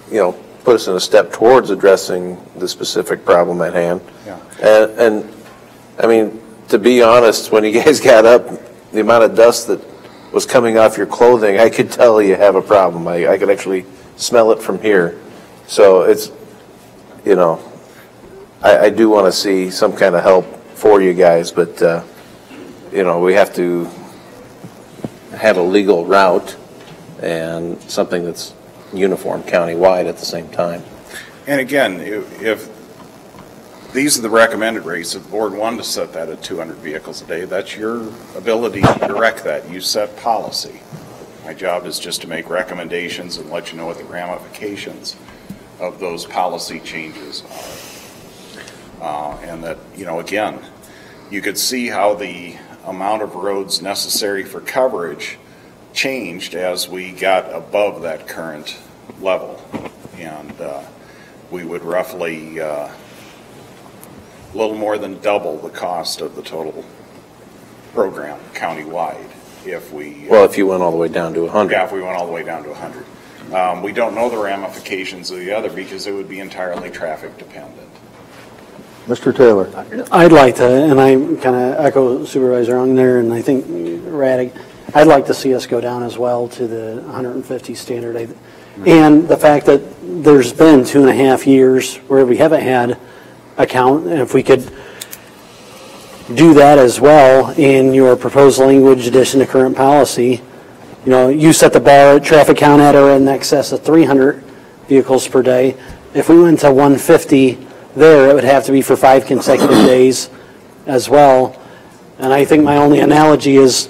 put us in a step towards addressing the specific problem at hand. Yeah. And to be honest, when you guys got up, the amount of dust that was coming off your clothing, I could tell you have a problem. I could actually smell it from here. So it's, I do want to see some kind of help for you guys, but, we have to have a legal route and something that's uniform countywide at the same time. And again, if these are the recommended rates, if the board wanted to set that at 200 vehicles a day, that's your ability to direct that. You set policy. My job is just to make recommendations and let you know what the ramifications of those policy changes are. And that, again, you could see how the amount of roads necessary for coverage changed as we got above that current level, and we would roughly a little more than double the cost of the total program countywide if we if you went all the way down to 100. Yeah, if we went all the way down to 100. We don't know the ramifications of the other, because it would be entirely traffic dependent. Mr. Taylor. I'd like to, and I kind of echo Supervisor Ung there, and I think Raddick, I'd like to see us go down as well to the 150 standard. And the fact that there's been 2.5 years where we haven't had a count, and if we could do that as well in your proposed language addition to current policy, you set the bar at traffic count at or in excess of 300 vehicles per day. If we went to 150 there, it would have to be for 5 consecutive days as well. And I think my only analogy is,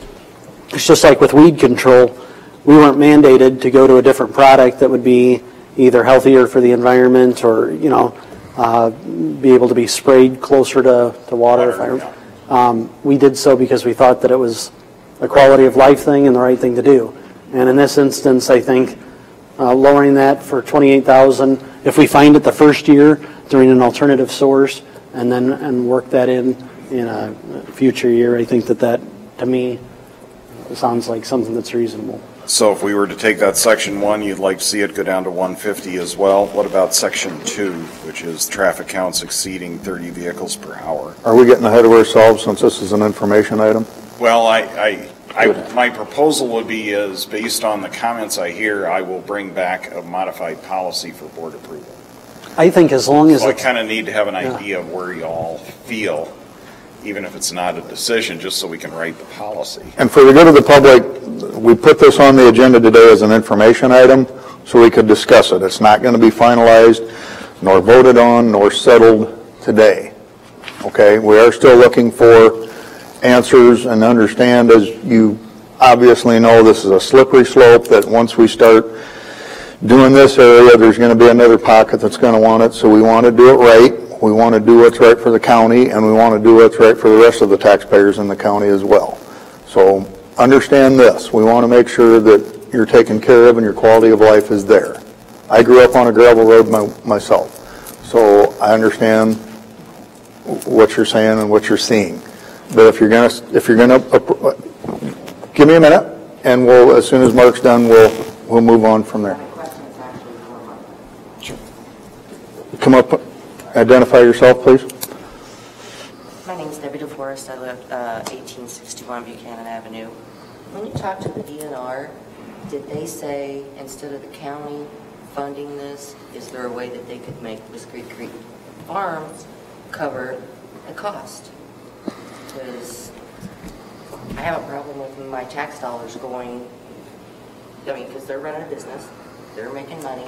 it's just like with weed control. We weren't mandated to go to a different product that would be, either healthier for the environment or, be able to be sprayed closer to water. We did so because we thought that it was a quality of life thing and the right thing to do. And in this instance, I think lowering that for $28,000, if we find it the first year during an alternative source and work that in a future year, I think that to me sounds like something that's reasonable. So if we were to take that section 1, you'd like to see it go down to 150 as well. What about section 2, which is traffic counts exceeding 30 vehicles per hour? Are we getting ahead of ourselves since this is an information item? Well, my proposal would be is based on the comments I hear, I will bring back a modified policy for board approval. I think as long as So I kind of need to have an idea of where you all feel, even if it's not a decision, just so we can write the policy. And for the good of the public, we put this on the agenda today as an information item so we could discuss it. It's not going to be finalized, nor voted on, nor settled today. Okay? We are still looking for answers and understand, as you obviously know, this is a slippery slope that once we start doing this area, there's going to be another pocket that's going to want it. So we want to do it right. We want to do what's right for the county, and we want to do what's right for the rest of the taxpayers in the county as well. So understand this. We want to make sure that you're taken care of and your quality of life is there. I grew up on a gravel road myself, so I understand what you're saying and what you're seeing. But if you're gonna give me a minute, and we'll, as soon as Mark's done, we'll move on from there. Come up, identify yourself, please. My name is Debbie DeForest. I live 1861 Buchanan Avenue. When you talked to the DNR, did they say instead of the county funding this, is there a way that they could make Whiskey Creek Farms cover the cost? Because I have a problem with my tax dollars going, because they're running a business, they're making money.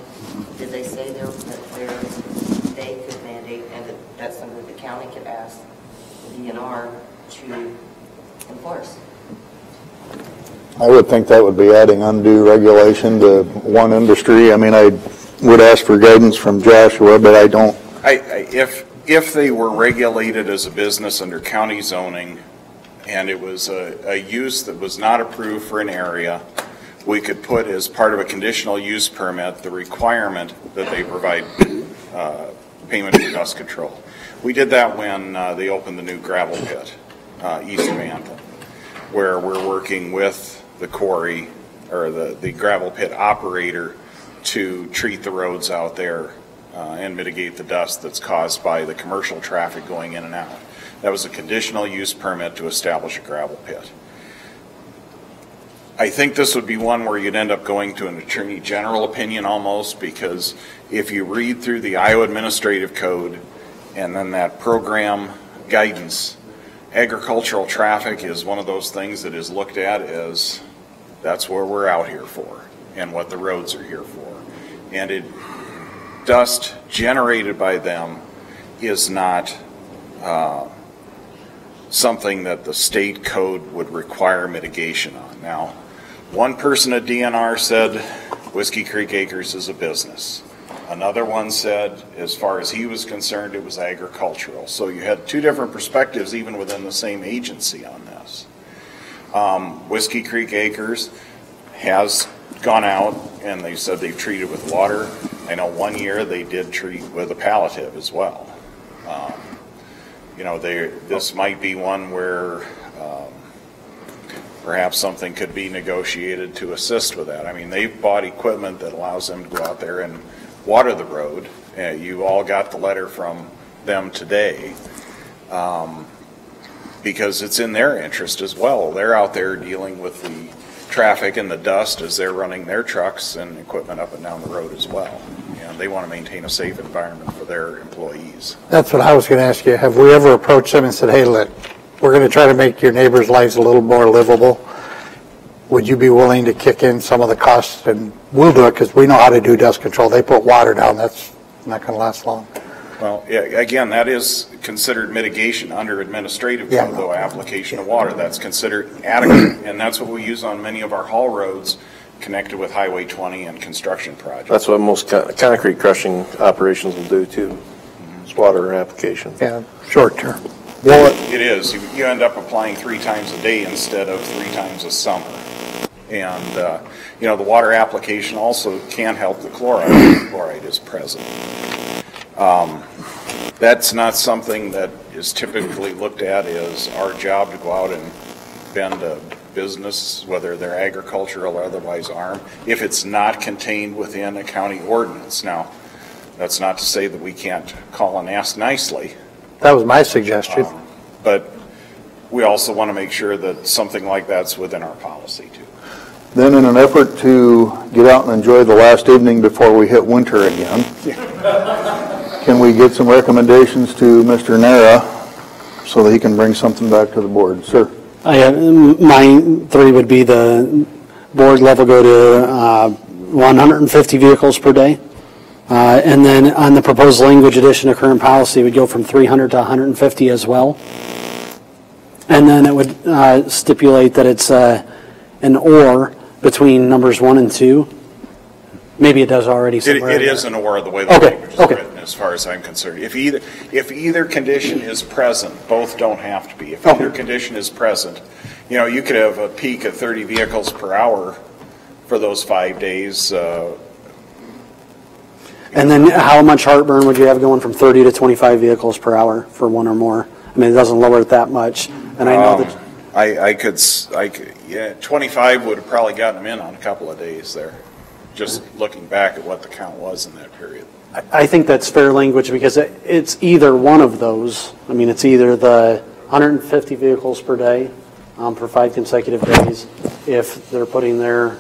Did they say they could mandate, and that's something that the county could ask the DNR to enforce? I would think that would be adding undue regulation to one industry. I mean, I would ask for guidance from Joshua, but I don't. If they were regulated as a business under county zoning, and it was a use that was not approved for an area, we could put as part of a conditional use permit the requirement that they provide payment for dust control. We did that when they opened the new gravel pit east of Anthem, where we're working with the quarry or the gravel pit operator to treat the roads out there and mitigate the dust that's caused by the commercial traffic going in and out. That was a conditional use permit to establish a gravel pit. I think this would be one where you'd end up going to an attorney general opinion almost, because if you read through the Iowa Administrative Code and then that program guidance, agricultural traffic is one of those things that is looked at as that's where we're out here for and what the roads are here for. And dust generated by them is not something that the state code would require mitigation on. Now, one person at DNR said Whiskey Creek Acres is a business. Another one said, as far as he was concerned, it was agricultural. So you had two different perspectives even within the same agency on this. Whiskey Creek Acres has gone out and they said they've treated with water. I know one year they did treat with a palliative as well. This might be one where perhaps something could be negotiated to assist with that. I mean, they've bought equipment that allows them to go out there and water the road. You all got the letter from them today because it's in their interest as well. They're out there dealing with the traffic and the dust as they're running their trucks and equipment up and down the road as well. And they want to maintain a safe environment for their employees. That's what I was going to ask you. Have we ever approached them and said, hey, look, we're going to try to make your neighbors' lives a little more livable? Would you be willing to kick in some of the costs? And we'll do it because we know how to do dust control. They put water down. That's not going to last long. Well, yeah, again, that is considered mitigation under administrative code, though, application of water. That's considered adequate, and that's what we use on many of our haul roads connected with Highway 20 and construction projects. That's what most concrete crushing operations will do too. It's water application. Yeah, short term. Well, it is. You end up applying 3 times a day instead of 3 times a summer. And, the water application also can help the chloride. The chloride is present. That's not something that is typically looked at as our job to go out and bend a business, whether they're agricultural or otherwise armed, if it's not contained within a county ordinance. Now, that's not to say that we can't call and ask nicely. That was my suggestion. But we also want to make sure that something like that's within our policy too. Then in an effort to get out and enjoy the last evening before we hit winter again, can we get some recommendations to Mr. Nara so that he can bring something back to the board? Sir? My 3 would be the board level go to 150 vehicles per day. And then on the proposed language addition to current policy, it would go from 300 to 150 as well. And then it would stipulate that it's an or between numbers 1 and 2. Maybe it does already somewhere. It is an or the way the language is written, as far as I'm concerned. If either condition is present, both don't have to be. If either condition is present, you could have a peak of 30 vehicles per hour for those 5 days. And then how much heartburn would you have going from 30 to 25 vehicles per hour for 1 or more? I mean, it doesn't lower it that much. And I know that. I could, 25 would have probably gotten them in on a couple of days there, just looking back at what the count was in that period. I think that's fair language because it's either one of those. I mean, it's either the 150 vehicles per day for 5 consecutive days if they're putting their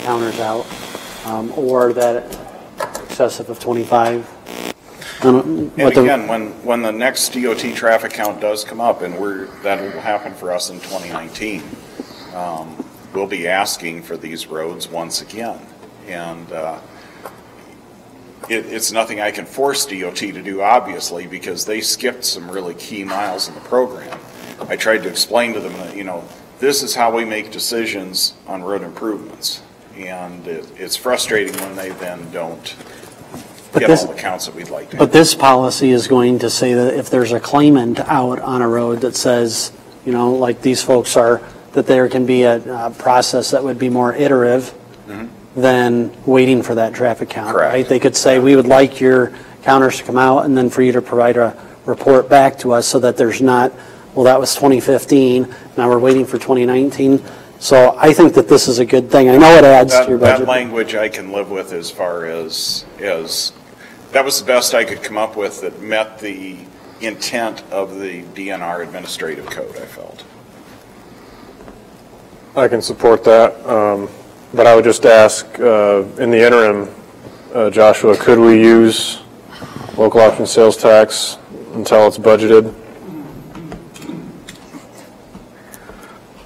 counters out, or that excessive of 25. And again, when the next DOT traffic count does come up, and that will happen for us in 2019, we'll be asking for these roads once again. And it's nothing I can force DOT to do, obviously, because they skipped some really key miles in the program. I tried to explain to them that, this is how we make decisions on road improvements. And it's frustrating when they then don't get all the counts that we'd like to. But this policy is going to say that if there's a claimant out on a road that says, like these folks are, that there can be a process that would be more iterative than waiting for that traffic count. Correct. Right? They could say, we would like your counters to come out and then for you to provide a report back to us so that there's not, well, that was 2015, now we're waiting for 2019. So I think that this is a good thing. I know it adds to your budget. That language I can live with as far as that was the best I could come up with that met the intent of the DNR administrative code, I felt. I can support that, but I would just ask, in the interim, Joshua, could we use local option sales tax until it's budgeted?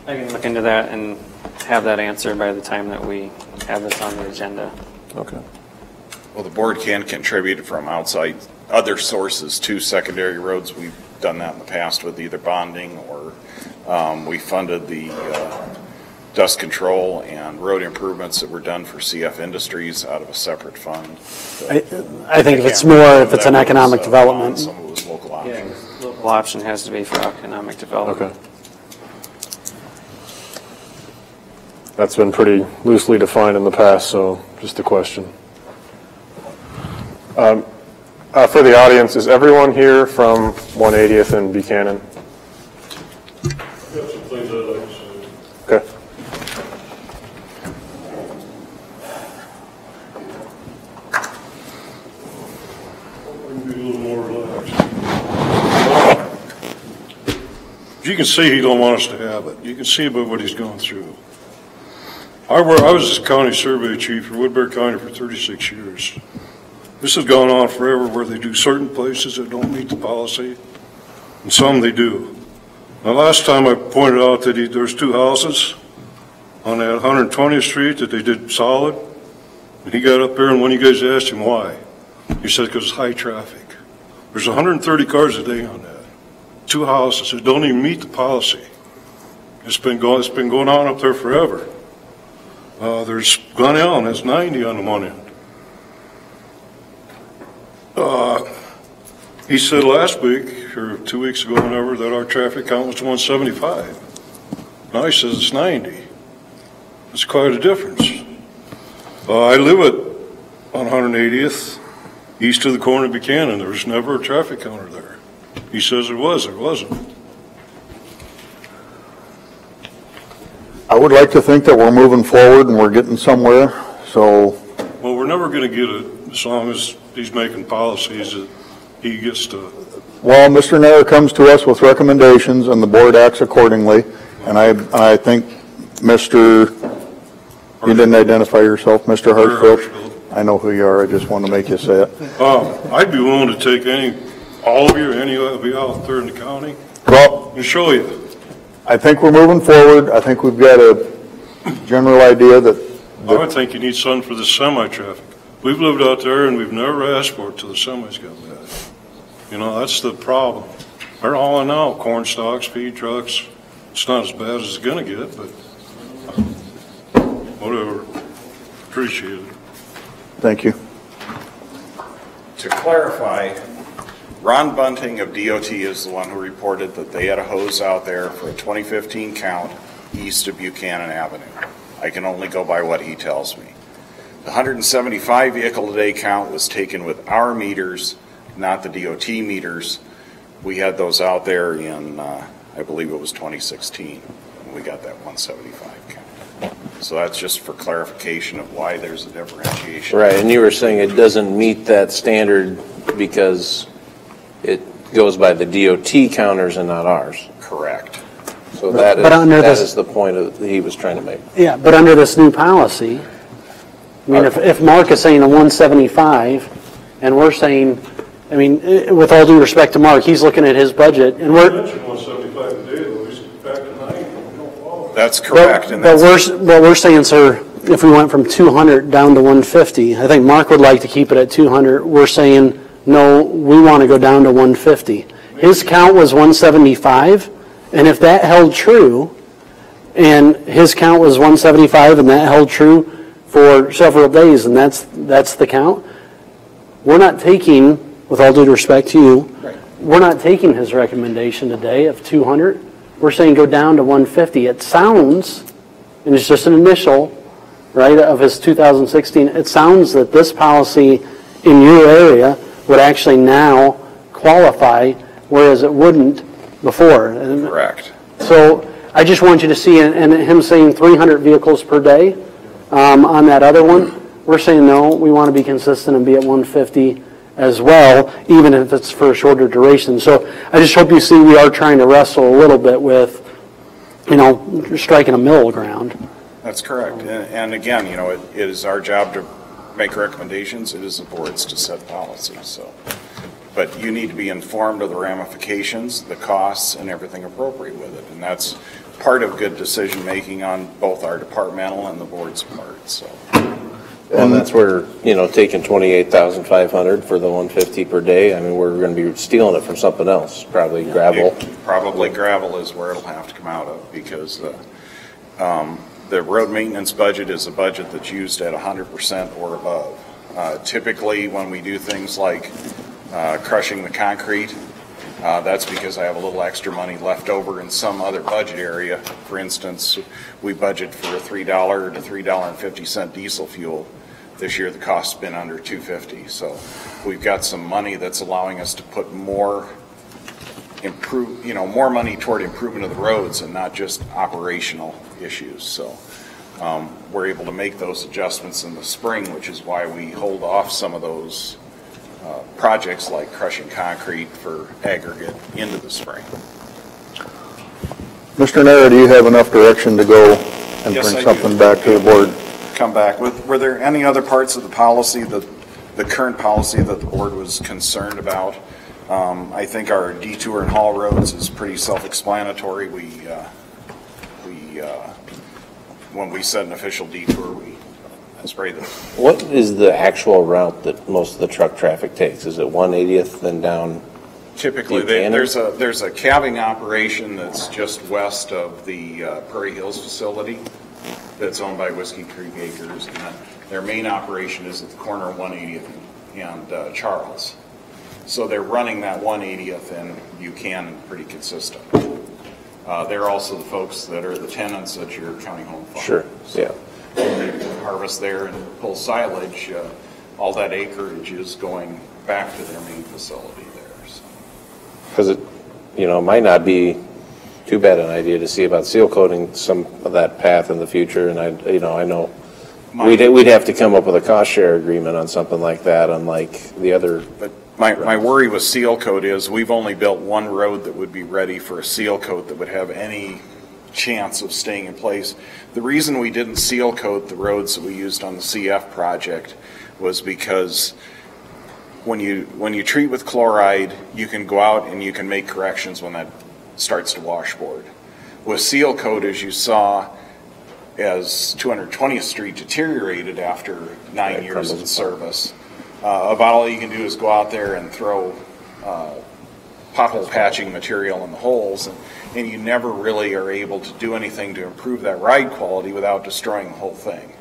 I can look into that and have that answer by the time that we have this on the agenda. Okay. Well, the board can contribute from outside other sources to secondary roads. We've done that in the past with either bonding or we funded the dust control and road improvements that were done for CF Industries out of a separate fund. I think if it's more, if it's an economic development. Some of it was local option. Yeah, local option has to be for economic development. Okay. That's been pretty loosely defined in the past, so just a question. For the audience, is everyone here from 180th and Buchanan? Got some things I'd like to say. Okay. I can be a little more relaxed. You can see he don't want us to have it. You can see about what he's going through. I was the county survey chief for Woodbury County for 36 years. This has gone on forever where they do certain places that don't meet the policy, and some they do. Now, last time I pointed out that there's 2 houses on that 120th Street that they did solid, and he got up there, and when you guys asked him why, he said because it's high traffic. There's 130 cars a day on that. 2 houses that don't even meet the policy. It's been going on up there forever. There's Glen Ellen has 90 on the one end. He said last week, or 2 weeks ago, whenever, that our traffic count was 175. Now he says it's 90. It's quite a difference. I live on 180th, east of the corner of Buchanan. There was never a traffic counter there. He says there was. There wasn't. I would like to think that we're moving forward and we're getting somewhere, so. Well, we're never going to get it as long as he's making policies that he gets to. Well, Mr. Nair comes to us with recommendations and the board acts accordingly. And I think Mr., you didn't identify yourself, Mr. Hartsfield. I know who you are, I just want to make you say it. I'd be willing to take all of you, any of you out there in the county, Well, and show you. I think we're moving forward. I think we've got a general idea that. I would think you need something for the semi-traffic. We've lived out there and we've never asked for it till the semis got bad. You know, that's the problem. They're hauling out corn stalks, feed trucks. It's not as bad as it's going to get, but whatever. Appreciate it. Thank you. To clarify, Ron Bunting of DOT is the one who reported that they had a hose out there for a 2015 count east of Buchanan Avenue. I can only go by what he tells me. The 175 vehicle a day count was taken with our meters, not the DOT meters. We had those out there in, I believe it was 2016, when we got that 175 count. So that's just for clarification of why there's a differentiation. Right, and you were saying it doesn't meet that standard because it goes by the DOT counters and not ours. Correct. So that is the point that he was trying to make. Yeah, but under this new policy, I mean, if Mark is saying a 175, and we're saying, I mean, with all due respect to Mark, he's looking at his budget, and we're. You mentioned 175 a day, though. He's back to 90. We don't follow. That's correct. But we're saying, sir, if we went from 200 down to 150, I think Mark would like to keep it at 200. We're saying, no, we want to go down to 150. His count was 175, and if that held true, and his count was 175, and that held true for several days, and that's the count, we're not taking, with all due respect to you, we're not taking his recommendation today of 200. We're saying go down to 150. It sounds, and it's just an initial, right, of his 2016, it sounds that this policy in your area would actually now qualify, whereas it wouldn't before. Correct. So I just want you to see, and him saying 300 vehicles per day on that other one, we're saying no, we want to be consistent and be at 150 as well, even if it's for a shorter duration. So I just hope you see we are trying to wrestle a little bit with, you know, striking a middle ground. That's correct. And again, you know, it is our job to make recommendations. It is the board's to set policy. So, but you need to be informed of the ramifications, the costs, and everything appropriate with it. And that's part of good decision making on both our departmental and the board's part. So. Well, that's where, you know, taking 28,500 for the 150 per day, I mean, we're going to be stealing it from something else, probably gravel. Probably gravel is where it'll have to come out of, because the road maintenance budget is a budget that's used at 100% or above. Typically, when we do things like crushing the concrete, that's because I have a little extra money left over in some other budget area. For instance, we budget for a $3 to $3.50 diesel fuel. This year, the cost's been under $2.50. So we've got some money that's allowing us to put more money toward improvement of the roads and not just operational issues. So we're able to make those adjustments in the spring, which is why we hold off some of those projects like crushing concrete for aggregate into the spring. Mr. Nair, do you have enough direction to go and Yes, bring I something do. back to the board? Come back. Were there any other parts of the policy, the current policy that the board was concerned about? I think our detour and haul roads is pretty self-explanatory. When we set an official detour, we spray them. What is the actual route that most of the truck traffic takes? Is it 180th then down? Typically, there's a calving operation that's just west of the Prairie Hills facility. that's owned by Whiskey Creek Acres, and their main operation is at the corner of 180th and Charles. So they're running that 180th and Buchanan pretty consistent. They're also the folks that are the tenants at your county home farm. Sure, yeah. When they harvest there and pull silage, all that acreage is going back to their main facility there. Because it, might not be too bad an idea to see about seal coating some of that path in the future. And I know we'd have to come up with a cost share agreement on something like that, unlike the other. But my worry with seal coat is we've only built one road that would be ready for a seal coat that would have any chance of staying in place. The reason we didn't seal coat the roads that we used on the CF project was because when you treat with chloride, you can go out and you can make corrections when that starts to washboard. With seal coat, as you saw, as 220th Street deteriorated after 9 years of service, about all you can do is go out there and throw pothole patching material in the holes, and you never really are able to do anything to improve that ride quality without destroying the whole thing.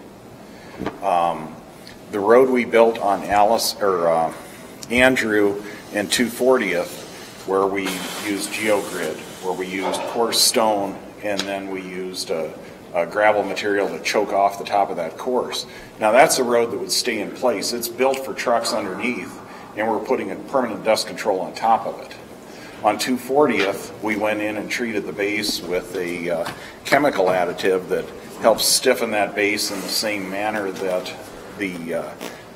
The road we built on Andrew and 240th, where we used GeoGrid, where we used coarse stone, and then we used a gravel material to choke off the top of that course. Now that's a road that would stay in place. It's built for trucks underneath, and we're putting a permanent dust control on top of it. On 240th, we went in and treated the base with a chemical additive that helps stiffen that base in the same manner that the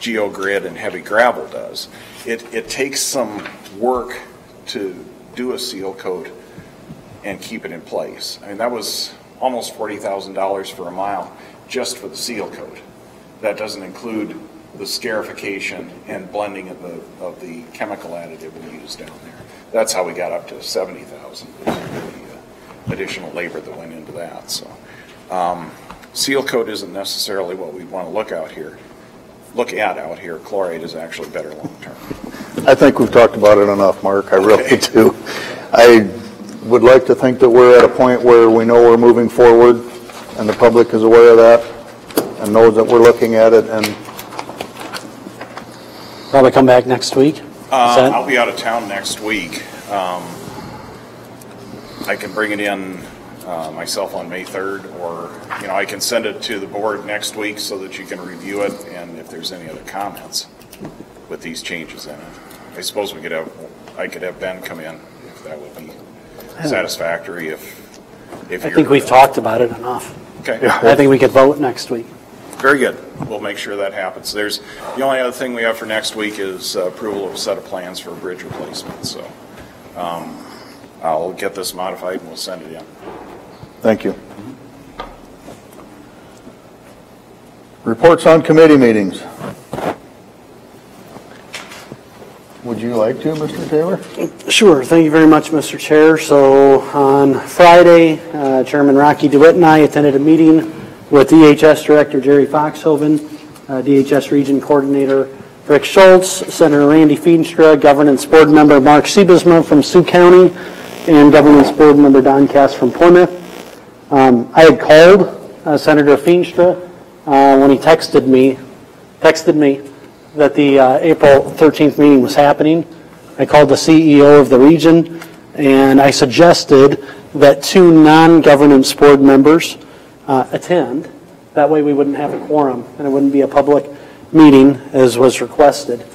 GeoGrid and heavy gravel does. It takes some work to do a seal coat and keep it in place. I mean, that was almost $40,000 for a mile just for the seal coat. That doesn't include the scarification and blending of the chemical additive we used down there. That's how we got up to $70,000, the additional labor that went into that. So seal coat isn't necessarily what we want to look at out here. Chloride is actually better long term. I think we've talked about it enough, Mark. I really do. I would like to think that we're at a point where we know we're moving forward and the public is aware of that and knows that we're looking at it. And probably come back next week. I'll be out of town next week. I can bring it in myself on May 3rd, or I can send it to the board next week so that you can review it, and if there's any other comments with these changes in it. I suppose I could have Ben come in if that would be satisfactory. If I think we've talked about it enough. Okay. Yeah. I think we could vote next week. Very good. We'll make sure that happens. The only other thing we have for next week is approval of a set of plans for a bridge replacement. So I'll get this modified and we'll send it in. thank you. Reports on committee meetings. Would you like to, Mr. Taylor? Sure. Thank you very much, Mr. Chair. So on Friday, Chairman Rocky DeWitt and I attended a meeting with DHS Director Jerry Foxhoven, DHS Region Coordinator Rick Schultz, Senator Randy Feenstra, Governance Board Member Mark Siebesma from Sioux County, and Governance Board Member Don Cass from Plymouth. I had called Senator Feenstra when he texted me that the April 13th meeting was happening. I called the CEO of the region, and I suggested that 2 non-governance board members attend. That way we wouldn't have a quorum, and it wouldn't be a public meeting as was requested.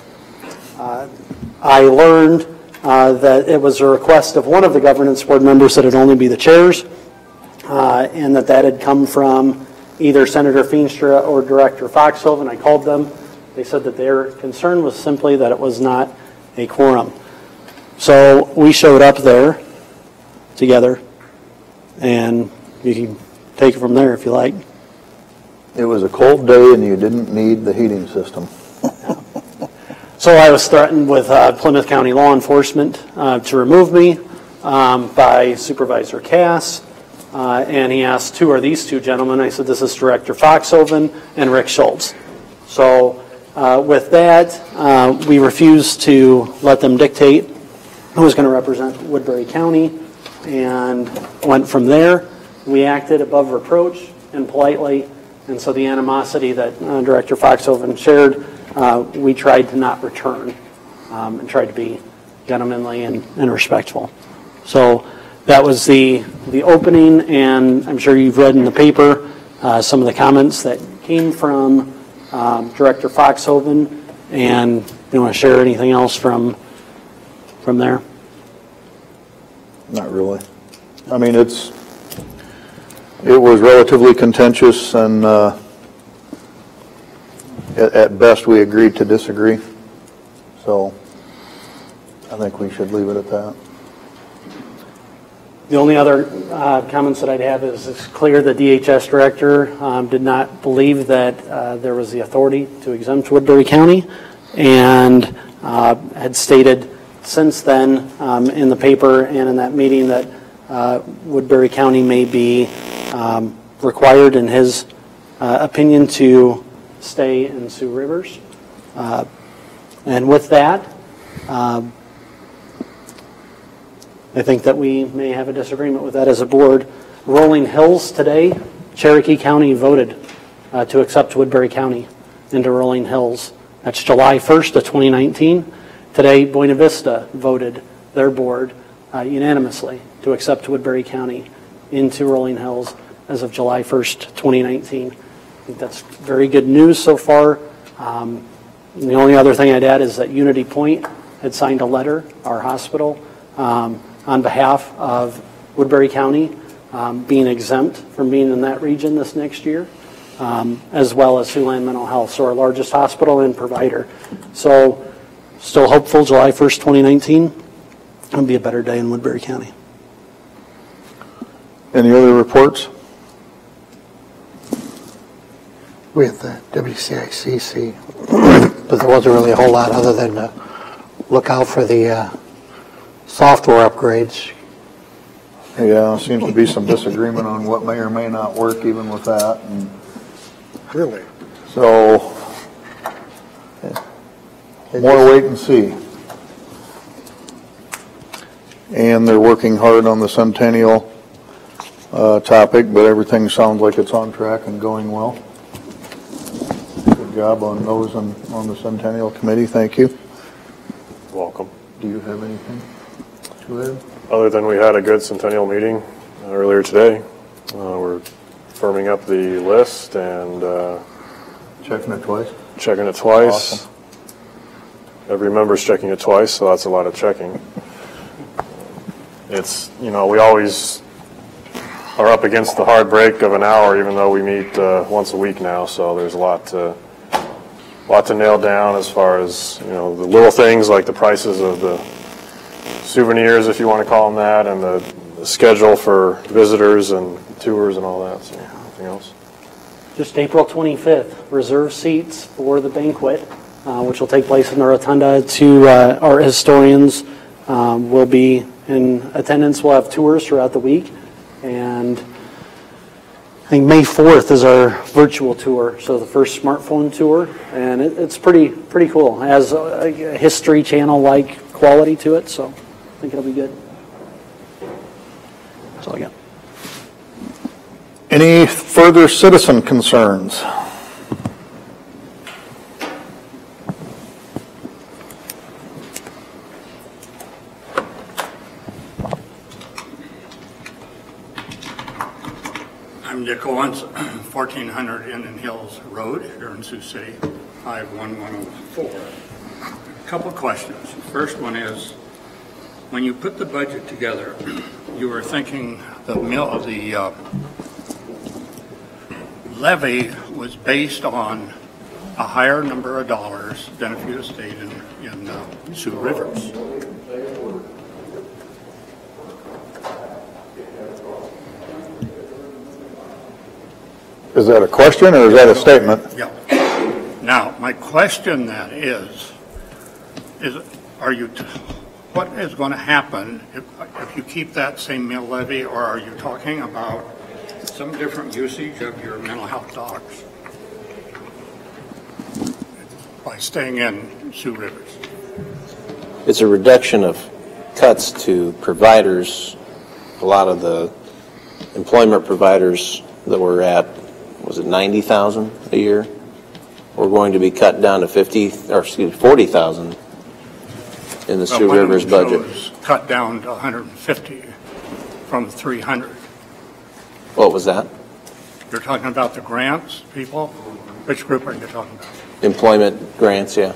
I learned that it was a request of one of the governance board members that it only be the chairs, and that had come from either Senator Feenstra or Director Foxhoven. I called them. They said that their concern was simply that it was not a quorum. So we showed up there together, and you can take it from there if you like. It was a cold day and you didn't need the heating system. So I was threatened with Plymouth County law enforcement to remove me by Supervisor Cass, and he asked, who are these 2 gentlemen? I said, this is Director Foxhoven and Rick Schultz. So with that, we refused to let them dictate who was going to represent Woodbury County, and went from there. We acted above reproach. and politely. And so the animosity that Director Foxhoven shared, we tried to not return and tried to be gentlemanly and respectful. So that was the opening, and I'm sure you've read in the paper some of the comments that came from Director Foxhoven, and you want to share anything else from there? Not really. I mean, it was relatively contentious, and at best we agreed to disagree. So I think we should leave it at that. The only other comments that I'd have is it's clear the DHS director did not believe that there was the authority to exempt Woodbury County, and had stated since then in the paper and in that meeting that Woodbury County may be required, in his opinion, to stay in Sioux Rivers. And with that, I think that we may have a disagreement with that as a board. Rolling Hills today, Cherokee County voted to accept Woodbury County into Rolling Hills. That's July 1st of 2019. Today, Buena Vista voted their board unanimously to accept Woodbury County into Rolling Hills as of July 1st, 2019. I think that's very good news so far. The only other thing I'd add is that Unity Point had signed a letter, our hospital, on behalf of Woodbury County being exempt from being in that region this next year, as well as Siouxland Mental Health, so our largest hospital and provider. So still hopeful July 1st, 2019, it'll be a better day in Woodbury County. Any other reports? With WCICC, but there wasn't really a whole lot other than look out for the software upgrades. Yeah, seems to be some disagreement on what may or may not work even with that. And really? So, more wait and see. And they're working hard on the Centennial topic, but everything sounds like it's on track and going well. Good job on those on the Centennial Committee. Thank you. Welcome. Do you have anything to add? Other than we had a good Centennial meeting earlier today. We're firming up the list and checking it twice. Checking it twice. Awesome. Every member's checking it twice, so that's a lot of checking. It's, we always are up against the hard break of an hour, even though we meet once a week now. So there's a lot to nail down as far as the little things like the prices of the souvenirs, if you want to call them that, and the schedule for visitors and tours and all that. So anything else? Just April 25th, reserve seats for the banquet, which will take place in the Rotunda. Our historians will be in attendance. We'll have tours throughout the week, and I think May 4th is our virtual tour, so the first smartphone tour, and it's pretty cool. It has a History Channel-like quality to it, so I think it'll be good. That's all I got. Any further citizen concerns? I'm Dick Owens, 1400 Indian Hills Road here in Sioux City, 51104. A couple of questions. First one is, when you put the budget together, you were thinking the levy was based on a higher number of dollars than if you had stayed in Sioux Rivers. Is that a question or is that a statement? Yeah. Now, my question then is what is going to happen if you keep that same mill levy, or are you talking about some different usage of your mental health dogs by staying in Sioux Rivers? It's a reduction of cuts to providers. A lot of the employment providers that we're at, was it 90,000 a year? We're going to be cut down to 40,000 in the Sioux Rivers budget. Cut down to 150 from 300. What was that? You're talking about the grants, people? Which group are you talking about? Employment grants, yeah.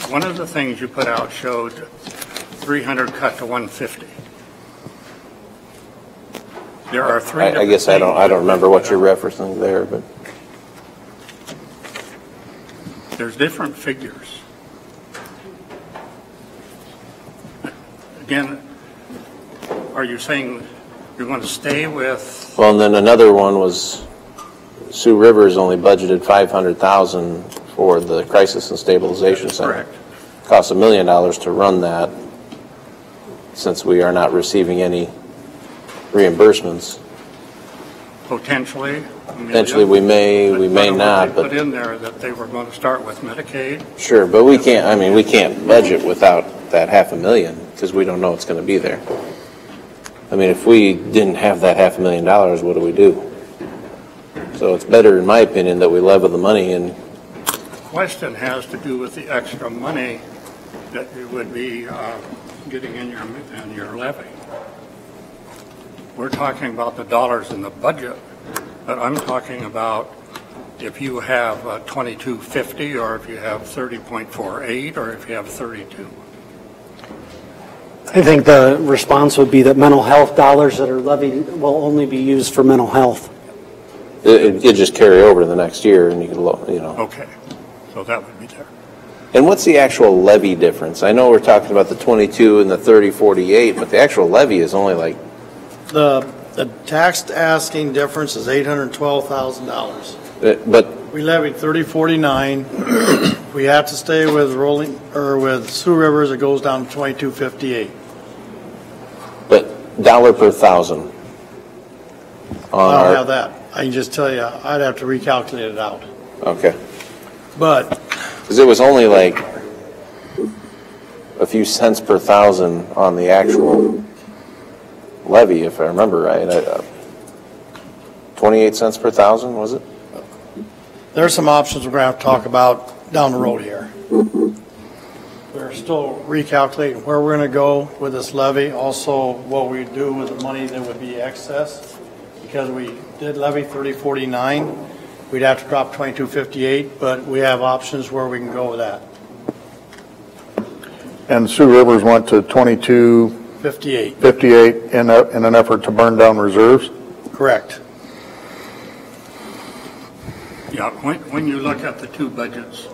One of the things you put out showed 300 cut to 150. There are three. I guess I don't remember what you're referencing there, but there's different figures. Again, are you saying you're going to stay with? Well, and then another one was Sioux Rivers only budgeted 500,000 for the Crisis and Stabilization Center. Correct. Costs $1 million to run that, since we are not receiving any reimbursements. Potentially. Potentially, we may not, They but put in there that they were going to start with Medicaid. sure. But we can't. I mean, we can't budget without that $500,000 because we don't know it's going to be there. I mean, if we didn't have that $500,000, what do we do? So it's better, in my opinion, that we level the money and. The question has to do with the extra money that you would be getting in your levy. We're talking about the dollars in the budget, but I'm talking about if you have 2250 or if you have 30.48 or if you have 32. I think the response would be that mental health dollars that are levied will only be used for mental health. It just carry over to the next year, and you can, Okay, so that would be there. And what's the actual levy difference? I know we're talking about the 22 and the 3048, but the actual levy is only like. The tax asking difference is $812,000. But We levied 3049. We have to stay with with Sioux Rivers, it goes down to 2258. But dollar per thousand. I don't have that. I can just tell you, I'd have to recalculate it out. Okay. But. Because it was only like a few cents per thousand on the actual levy, if I remember right. 28 cents per thousand, was it? There's some options we're going to have to talk about down the road here. We're still recalculating where we're going to go with this levy, also what we do with the money that would be excess. Because we did levy 3049, we'd have to drop 2258, but we have options where we can go with that. And Sioux Rivers went to 2258 in an effort to burn down reserves? Correct. Yeah, when you look at the two budgets,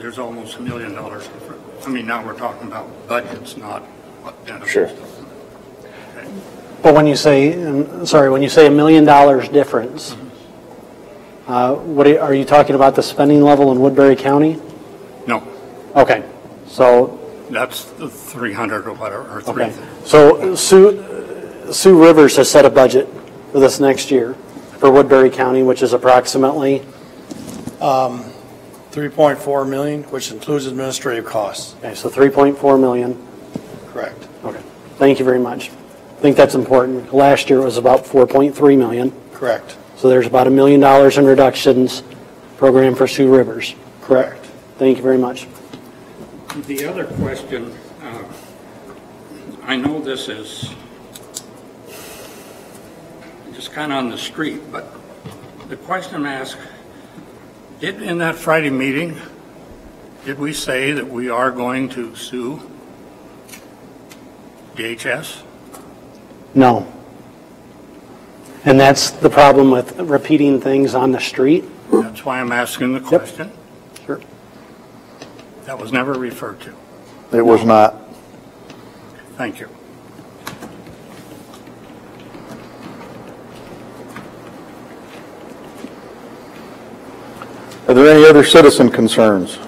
there's almost $1 million different. I mean, now we're talking about budgets, not what benefits. Sure. Okay. But when you say, when you say $1 million difference, are you talking about the spending level in Woodbury County? No. Okay, so. That's the 300 or whatever, or 3. Okay, so Sioux Rivers has set a budget for this next year for Woodbury County, which is approximately 3.4 million, which includes administrative costs. Okay, so 3.4 million. Correct. Okay, thank you very much. I think that's important. Last year it was about 4.3 million. Correct. So there's about $1 million in reductions program for Sioux Rivers. Correct. Thank you very much. The other question, I know this is just kind of on the street, but the question I'm asked, in that Friday meeting, did we say that we are going to sue DHS? No. And that's the problem with repeating things on the street. That's why I'm asking the question. Yep. Sure. That was never referred to. It was not. Thank you. Are there any other citizen concerns?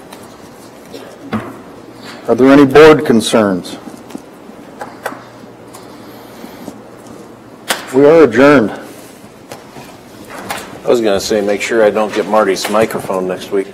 Are there any board concerns? We are adjourned. I was going to say, make sure I don't get Marty's microphone next week.